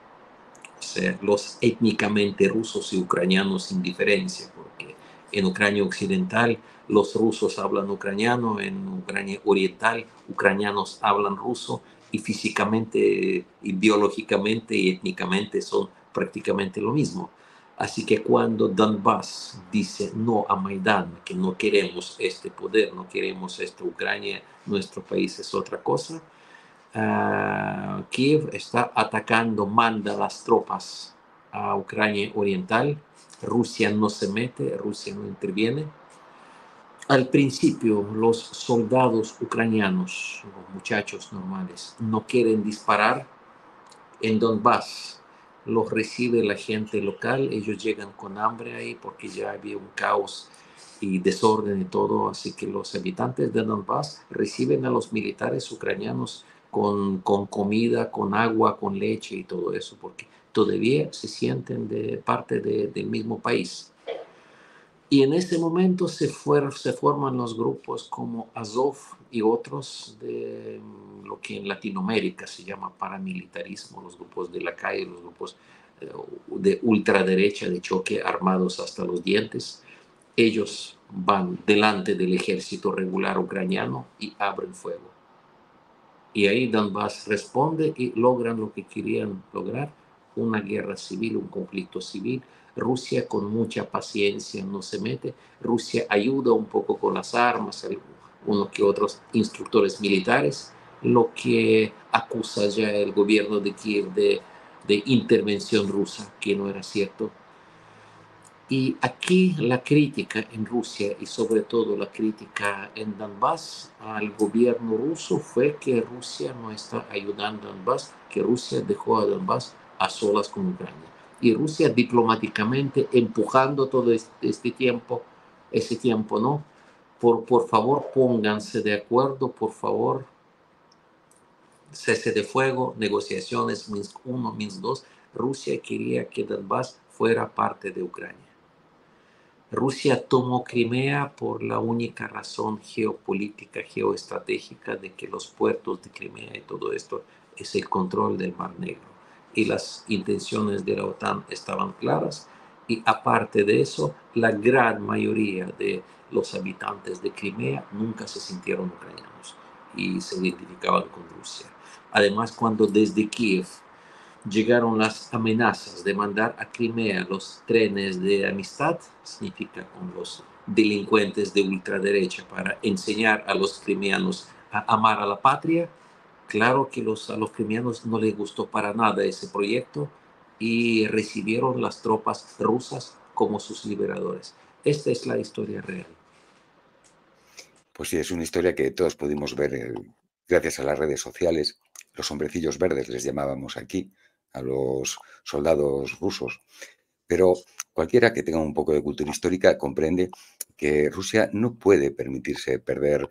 O sea, los étnicamente rusos y ucranianos sin diferencia, porque en Ucrania occidental los rusos hablan ucraniano, en Ucrania oriental ucranianos hablan ruso, y físicamente y biológicamente y étnicamente son prácticamente lo mismo. Así que cuando Donbass dice no a Maidán, que no queremos este poder, no queremos esta Ucrania, nuestro país es otra cosa, Kiev está atacando, manda las tropas a Ucrania Oriental. Rusia no se mete, Rusia no interviene. Al principio, los soldados ucranianos, los muchachos normales, no quieren disparar en Donbass. Los recibe la gente local, ellos llegan con hambre ahí porque ya había un caos y desorden y todo, así que los habitantes de Donbass reciben a los militares ucranianos con comida, con agua, con leche y todo eso, porque todavía se sienten de parte del mismo país. Y en ese momento se forman los grupos como Azov y otros de lo que en Latinoamérica se llama paramilitarismo, los grupos de la calle, los grupos de ultraderecha, de choque, armados hasta los dientes. Ellos van delante del ejército regular ucraniano y abren fuego. Y ahí Donbass responde y logran lo que querían lograr, una guerra civil, un conflicto civil. Rusia con mucha paciencia no se mete. Rusia ayuda un poco con las armas, unos que otros instructores militares, lo que acusa ya el gobierno de Kiev de intervención rusa, que no era cierto. Y aquí la crítica en Rusia y sobre todo la crítica en Donbass al gobierno ruso fue que Rusia no está ayudando a Donbass, que Rusia dejó a Donbass a solas con Ucrania. Y Rusia diplomáticamente empujando todo este tiempo, ese tiempo, ¿no? Por favor, pónganse de acuerdo, por favor, cese de fuego, negociaciones Minsk 1, Minsk 2. Rusia quería que Donbass fuera parte de Ucrania. Rusia tomó Crimea por la única razón geopolítica, geoestratégica de que los puertos de Crimea y todo esto es el control del Mar Negro. Y las intenciones de la OTAN estaban claras. Y aparte de eso, la gran mayoría de los habitantes de Crimea nunca se sintieron ucranianos y se identificaban con Rusia. Además, cuando desde Kiev llegaron las amenazas de mandar a Crimea los trenes de amistad, significa con los delincuentes de ultraderecha, para enseñar a los crimeanos a amar a la patria. Claro que a los crimeanos no les gustó para nada ese proyecto y recibieron las tropas rusas como sus liberadores. Esta es la historia real. Pues sí, es una historia que todos pudimos ver gracias a las redes sociales. Los hombrecillos verdes les llamábamos aquí, a los soldados rusos. Pero cualquiera que tenga un poco de cultura histórica comprende que Rusia no puede permitirse perder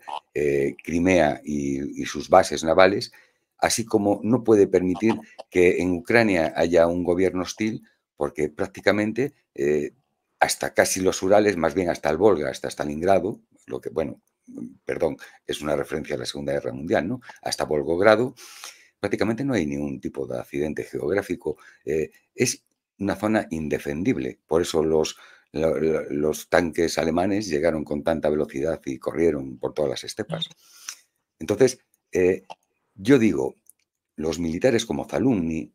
Crimea y sus bases navales, así como no puede permitir que en Ucrania haya un gobierno hostil, porque prácticamente hasta casi los Urales, más bien hasta el Volga, hasta Stalingrado, lo que, bueno, perdón, es una referencia a la Segunda Guerra Mundial, ¿no? Hasta Volgogrado, prácticamente no hay ningún tipo de accidente geográfico. Es una zona indefendible. Por eso los tanques alemanes llegaron con tanta velocidad y corrieron por todas las estepas. Entonces, yo digo, los militares como Zalumni,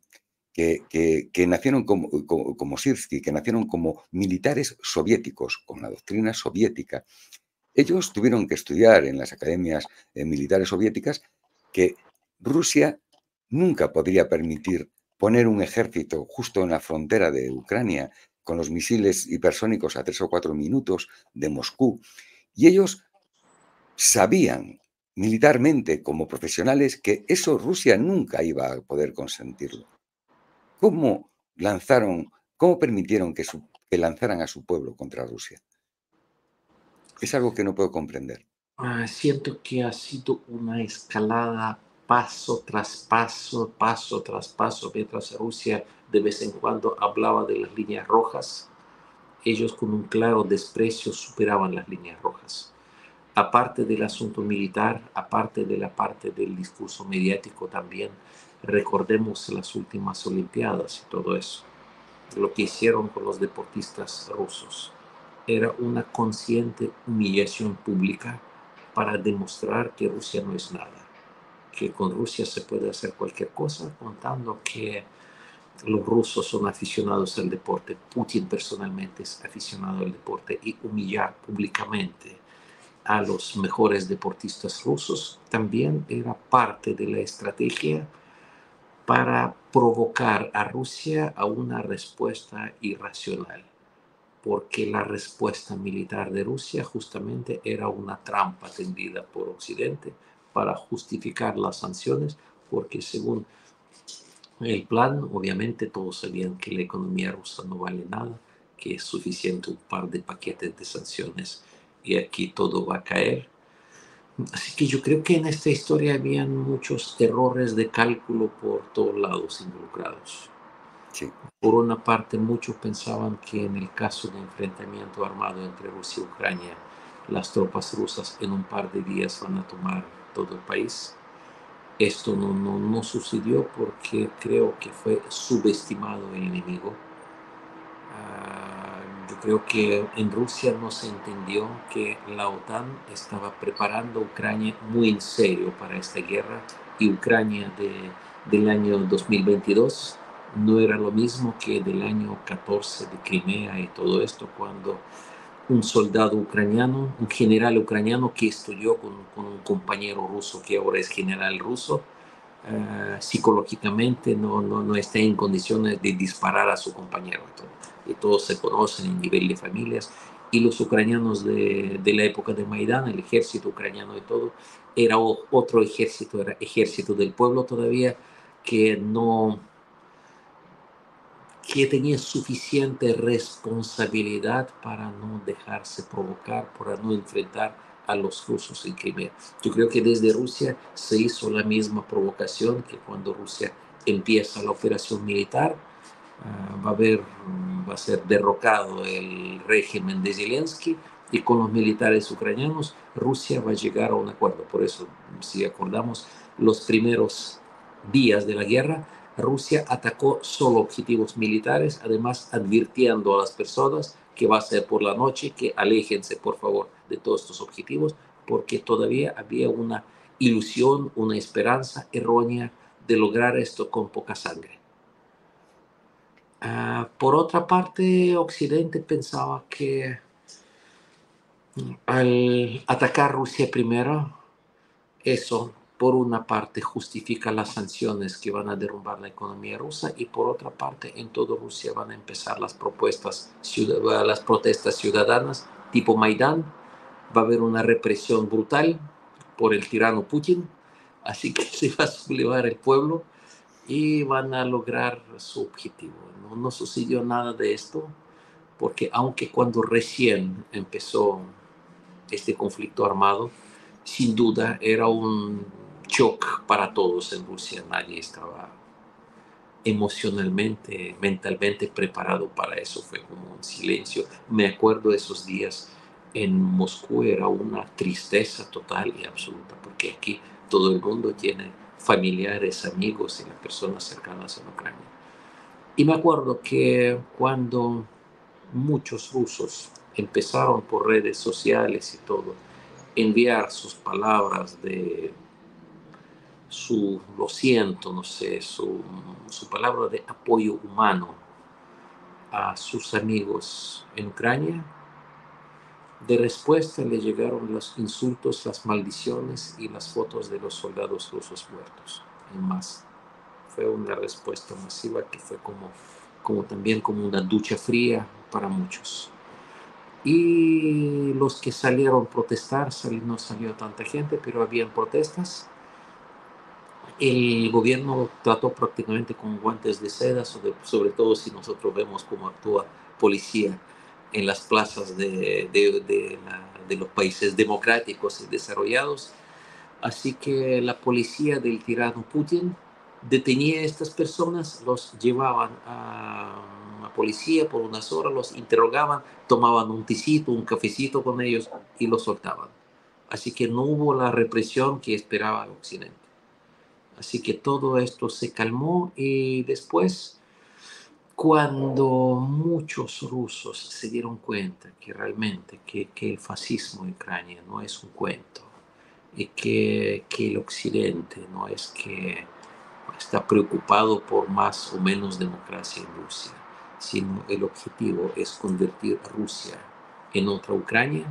que nacieron como Sirsky, que nacieron como militares soviéticos, con la doctrina soviética, ellos tuvieron que estudiar en las academias militares soviéticas que Rusia nunca podría permitir poner un ejército justo en la frontera de Ucrania con los misiles hipersónicos a 3 o 4 minutos de Moscú. Y ellos sabían militarmente como profesionales que eso Rusia nunca iba a poder consentirlo. ¿Cómo cómo permitieron que lanzaran a su pueblo contra Rusia? Es algo que no puedo comprender. Siento que ha sido una escalada paso tras paso, paso tras paso, mientras Rusia de vez en cuando hablaba de las líneas rojas, ellos con un claro desprecio superaban las líneas rojas. Aparte del asunto militar, aparte de la parte del discurso mediático también, recordemos las últimas Olimpiadas y todo eso, lo que hicieron con los deportistas rusos. Era una consciente humillación pública para demostrar que Rusia no es nada, que con Rusia se puede hacer cualquier cosa, contando que los rusos son aficionados al deporte, Putin personalmente es aficionado al deporte, y humillar públicamente a los mejores deportistas rusos también era parte de la estrategia para provocar a Rusia a una respuesta irracional. porque la respuesta militar de Rusia justamente era una trampa tendida por Occidente para justificar las sanciones, porque según el plan, obviamente todos sabían que la economía rusa no vale nada, que es suficiente un par de paquetes de sanciones y aquí todo va a caer. Así que yo creo que en esta historia habían muchos errores de cálculo por todos lados involucrados. Sí, Por una parte, muchos pensaban que en el caso de enfrentamiento armado entre Rusia y Ucrania, las tropas rusas en un par de días van a tomar todo el país. Esto no sucedió porque creo que fue subestimado el enemigo. Yo creo que en Rusia no se entendió que la OTAN estaba preparando a Ucrania muy en serio para esta guerra y Ucrania del año 2022 no era lo mismo que del año 14 de Crimea y todo esto, cuando un soldado ucraniano, un general ucraniano que estudió con un compañero ruso que ahora es general ruso, psicológicamente no está en condiciones de disparar a su compañero. Y todos se conocen en nivel de familias. Y los ucranianos de la época de Maidán, el ejército ucraniano y todo, era otro ejército, era ejército del pueblo todavía, que no que tenía suficiente responsabilidad para no dejarse provocar, para no enfrentar a los rusos en Crimea. Yo creo que desde Rusia se hizo la misma provocación que cuando Rusia empieza la operación militar, va a ser derrocado el régimen de Zelensky y con los militares ucranianos Rusia va a llegar a un acuerdo. Por eso, si acordamos, los primeros días de la guerra, Rusia atacó solo objetivos militares, además advirtiendo a las personas que va a ser por la noche, que aléjense por favor de todos estos objetivos, porque todavía había una ilusión, una esperanza errónea de lograr esto con poca sangre. Por otra parte, Occidente pensaba que al atacar Rusia primero, eso por una parte justifica las sanciones que van a derrumbar la economía rusa y por otra parte en toda Rusia van a empezar las protestas ciudadanas tipo Maidán. Va a haber una represión brutal por el tirano Putin, así que se va a sublevar el pueblo y van a lograr su objetivo. No sucedió nada de esto, porque aunque cuando recién empezó este conflicto armado, sin duda era un shock para todos en Rusia. Nadie estaba emocionalmente, mentalmente preparado para eso. Fue como un silencio. Me acuerdo de esos días en Moscú, era una tristeza total y absoluta, porque aquí todo el mundo tiene familiares, amigos y las personas cercanas en Ucrania. Y me acuerdo que cuando muchos rusos empezaron por redes sociales y todo, enviar sus palabras de lo siento, no sé, su palabra de apoyo humano a sus amigos en Ucrania, de respuesta le llegaron los insultos, las maldiciones y las fotos de los soldados rusos muertos en masa. Fue una respuesta masiva que fue como también como una ducha fría para muchos. Y los que salieron a protestar, no salió tanta gente, pero habían protestas. El gobierno trató prácticamente con guantes de seda, sobre todo si nosotros vemos cómo actúa policía en las plazas de los países democráticos y desarrollados. Así que la policía del tirano Putin detenía a estas personas, los llevaban a la policía por unas horas, los interrogaban, tomaban un tecito, un cafecito con ellos y los soltaban. Así que no hubo la represión que esperaba el Occidente. Así que todo esto se calmó y después, cuando muchos rusos se dieron cuenta que realmente que el fascismo en Ucrania no es un cuento y que el Occidente no es que está preocupado por más o menos democracia en Rusia, sino el objetivo es convertir a Rusia en otra Ucrania,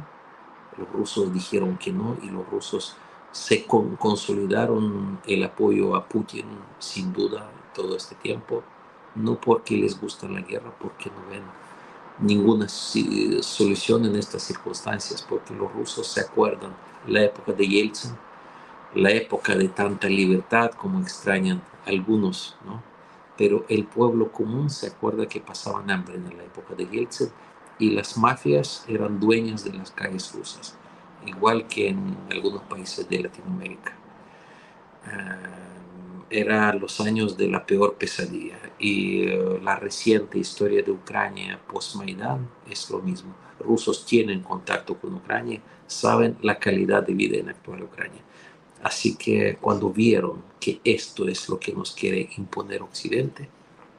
los rusos dijeron que no y los rusos se consolidaron el apoyo a Putin sin duda todo este tiempo, no porque les gusta la guerra, porque ninguna solución en estas circunstancias, porque los rusos se acuerdan la época de Yeltsin, la época de tanta libertad como extrañan algunos, ¿no? Pero el pueblo común se acuerda que pasaban hambre en la época de Yeltsin y las mafias eran dueñas de las calles rusas, igual que en algunos países de Latinoamérica. Era los años de la peor pesadilla y la reciente historia de Ucrania post-Maidán es lo mismo. Rusos tienen contacto con Ucrania, saben la calidad de vida en la actual Ucrania. Así que cuando vieron que esto es lo que nos quiere imponer Occidente,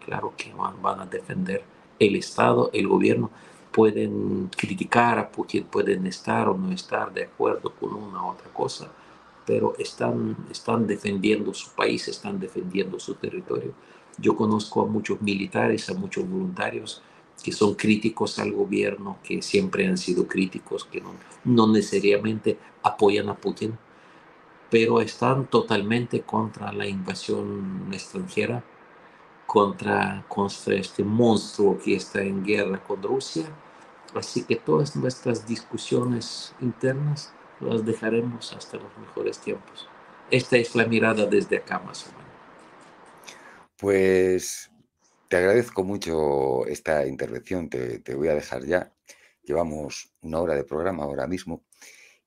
claro que van a defender el Estado, el gobierno. Pueden criticar a Putin, pueden estar o no estar de acuerdo con una u otra cosa, pero están defendiendo su país, están defendiendo su territorio. Yo conozco a muchos militares, a muchos voluntarios que son críticos al gobierno, que siempre han sido críticos, que no necesariamente apoyan a Putin, pero están totalmente contra la invasión extranjera, contra este monstruo que está en guerra con Rusia. Así que todas nuestras discusiones internas las dejaremos hasta los mejores tiempos. Esta es la mirada desde acá, más o menos. Pues te agradezco mucho esta intervención, te voy a dejar ya. Llevamos una hora de programa ahora mismo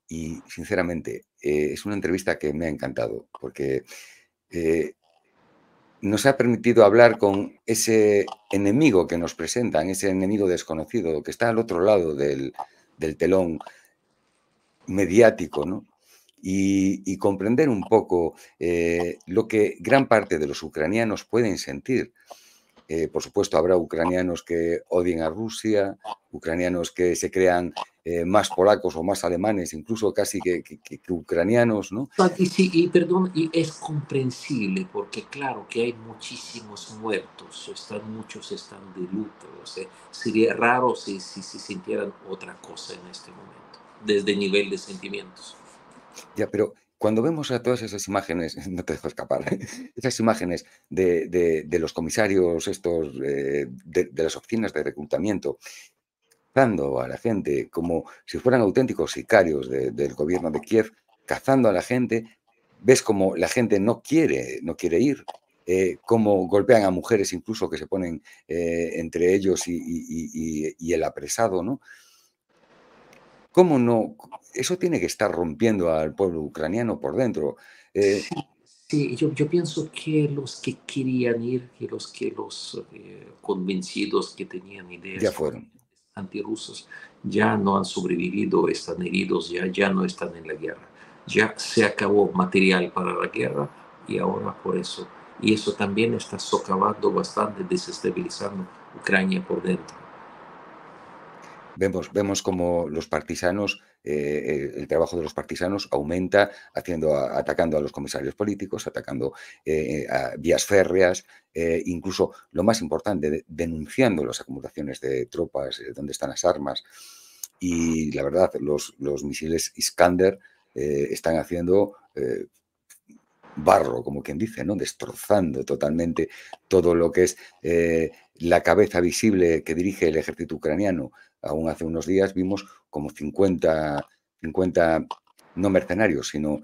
y, sinceramente, es una entrevista que me ha encantado porque nos ha permitido hablar con ese enemigo que nos presentan, ese enemigo desconocido que está al otro lado del telón mediático, ¿no? Y comprender un poco lo que gran parte de los ucranianos pueden sentir. Por supuesto, habrá ucranianos que odien a Rusia, ucranianos que se crean más polacos o más alemanes, incluso casi que ucranianos, ¿no? Y sí, y perdón, y es comprensible porque claro que hay muchísimos muertos, muchos están de luto, o sea, sería raro si sintieran otra cosa en este momento, desde el nivel de sentimientos. Ya, pero cuando vemos a todas esas imágenes, no te dejo escapar, esas imágenes de los comisarios estos, de las oficinas de reclutamiento, cazando a la gente como si fueran auténticos sicarios del gobierno de Kiev, cazando a la gente, ves como la gente no quiere ir, cómo golpean a mujeres incluso que se ponen entre ellos y el apresado, ¿no? ¿Cómo no? Eso tiene que estar rompiendo al pueblo ucraniano por dentro. Eh, Sí, sí, yo pienso que los que querían ir, que los convencidos que tenían ya ideas fueron. antirrusas ya no han sobrevivido, están heridos, ya no están en la guerra. Ya se acabó material para la guerra y ahora por eso. Y eso también está socavando bastante, desestabilizando Ucrania por dentro. Vemos cómo los partisanos, el trabajo de los partisanos aumenta atacando a los comisarios políticos, atacando a vías férreas, incluso lo más importante, denunciando las acumulaciones de tropas, donde están las armas. Y la verdad, los misiles Iskander están haciendo barro, como quien dice, ¿no? Destrozando totalmente todo lo que es la cabeza visible que dirige el ejército ucraniano. Aún hace unos días vimos como 50 no mercenarios, sino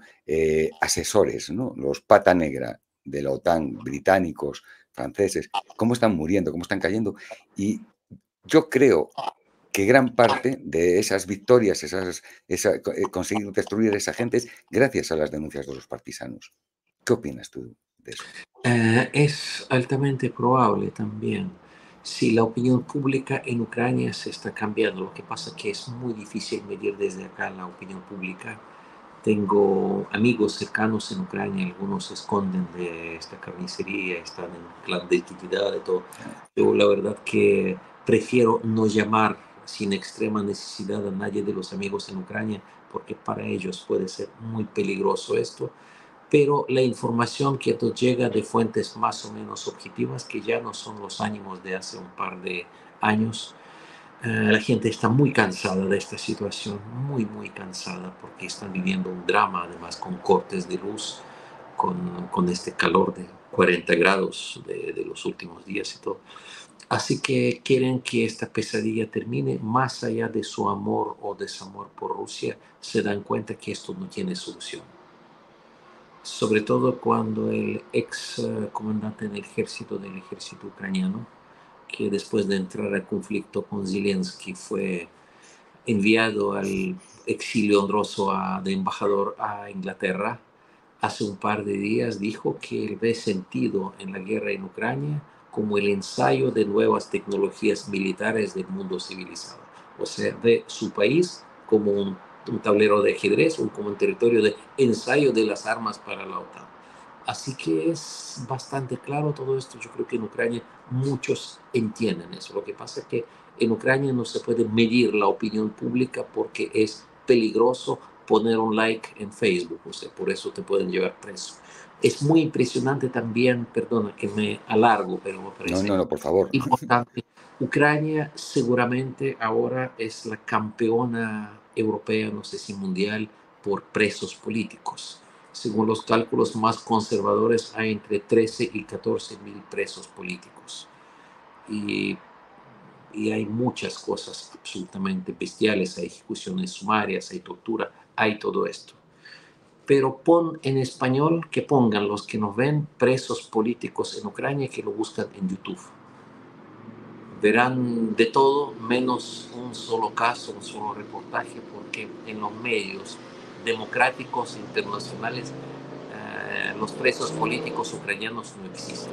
asesores, ¿no? Los pata negra de la OTAN, británicos, franceses, cómo están muriendo, cómo están cayendo. Y yo creo que gran parte de esas victorias, conseguir destruir a esa gente es gracias a las denuncias de los partisanos. ¿Qué opinas tú de eso? Es altamente probable también. Si la opinión pública en Ucrania se está cambiando, lo que pasa es que es muy difícil medir desde acá la opinión pública. Tengo amigos cercanos en Ucrania, algunos se esconden de esta carnicería, están en clandestinidad y todo. Yo la verdad que prefiero no llamar sin extrema necesidad a nadie de los amigos en Ucrania, porque para ellos puede ser muy peligroso esto, pero la información que nos llega de fuentes más o menos objetivas, que ya no son los ánimos de hace un par de años, la gente está muy cansada de esta situación, muy cansada, porque están viviendo un drama, además con cortes de luz, con este calor de 40 grados de los últimos días y todo. Así que quieren que esta pesadilla termine más allá de su amor o desamor por Rusia, se dan cuenta que esto no tiene solución. Sobre todo cuando el ex comandante del ejército ucraniano, que después de entrar al conflicto con Zelensky fue enviado al exilio honroso de embajador a Inglaterra, hace un par de días dijo que él ve sentido en la guerra en Ucrania como el ensayo de nuevas tecnologías militares del mundo civilizado. O sea, ve su país como un tablero de ajedrez, como un territorio de ensayo de las armas para la OTAN. Así que es bastante claro todo esto. Yo creo que en Ucrania muchos entienden eso. Lo que pasa es que en Ucrania no se puede medir la opinión pública porque es peligroso poner un like en Facebook, o sea, por eso te pueden llevar preso. Es muy impresionante también, perdona que me alargo, pero me No, parece no, no, por favor. importante. Ucrania seguramente ahora es la campeona europea, no sé si mundial, por presos políticos. Según los cálculos más conservadores, hay entre 13 y 14 mil presos políticos. Y hay muchas cosas absolutamente bestiales, hay ejecuciones sumarias, hay tortura, hay todo esto. Pero pon en español, que pongan los que nos ven presos políticos en Ucrania, que lo buscan en YouTube. Verán de todo menos un solo caso, un solo reportaje, porque en los medios democráticos internacionales los presos políticos ucranianos no existen.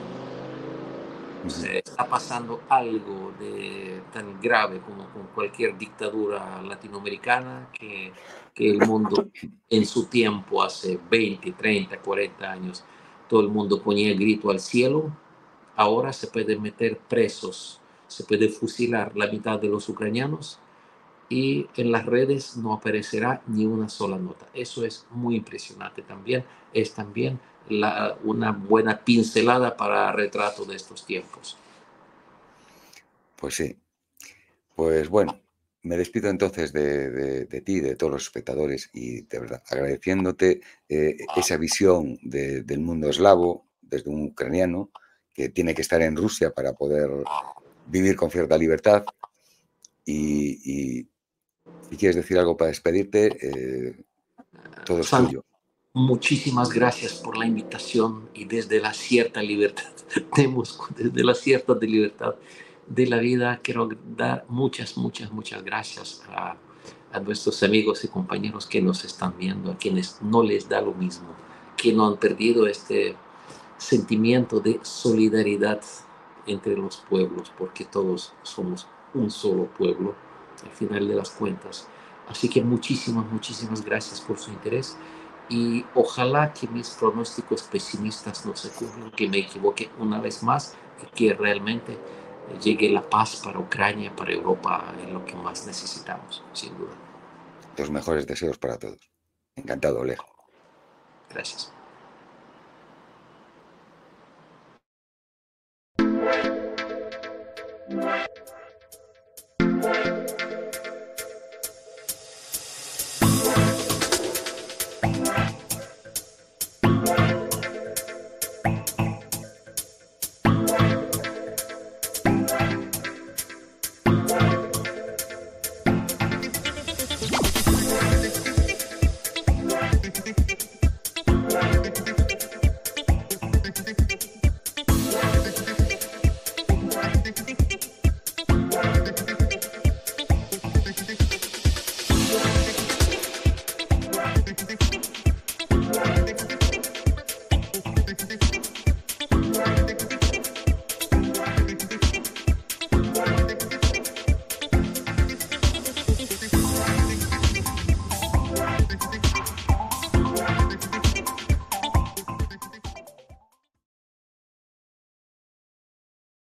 Se está pasando algo de tan grave como con cualquier dictadura latinoamericana que el mundo en su tiempo, hace 20, 30, 40 años, todo el mundo ponía el grito al cielo. Ahora se puede meter presos, se puede fusilar la mitad de los ucranianos y en las redes no aparecerá ni una sola nota. Eso es muy impresionante también. Es también una buena pincelada para retrato de estos tiempos. Pues sí. Pues bueno, me despido entonces de ti, de todos los espectadores y de verdad agradeciéndote esa visión del mundo eslavo desde un ucraniano que tiene que estar en Rusia para poder vivir con cierta libertad. Y si quieres decir algo para despedirte, todo es Santi, tuyo. muchísimas gracias por la invitación y desde la cierta libertad de Moscú, desde la cierta de libertad de la vida, quiero dar muchas gracias a nuestros amigos y compañeros que nos están viendo, a quienes no les da lo mismo, que no han perdido este sentimiento de solidaridad entre los pueblos, porque todos somos un solo pueblo al final de las cuentas. Así que muchísimas gracias por su interés y ojalá que mis pronósticos pesimistas no se cumplan, que me equivoque una vez más y que realmente llegue la paz para Ucrania, para Europa, en lo que más necesitamos, sin duda. Los mejores deseos para todos. Encantado, Oleg. Gracias.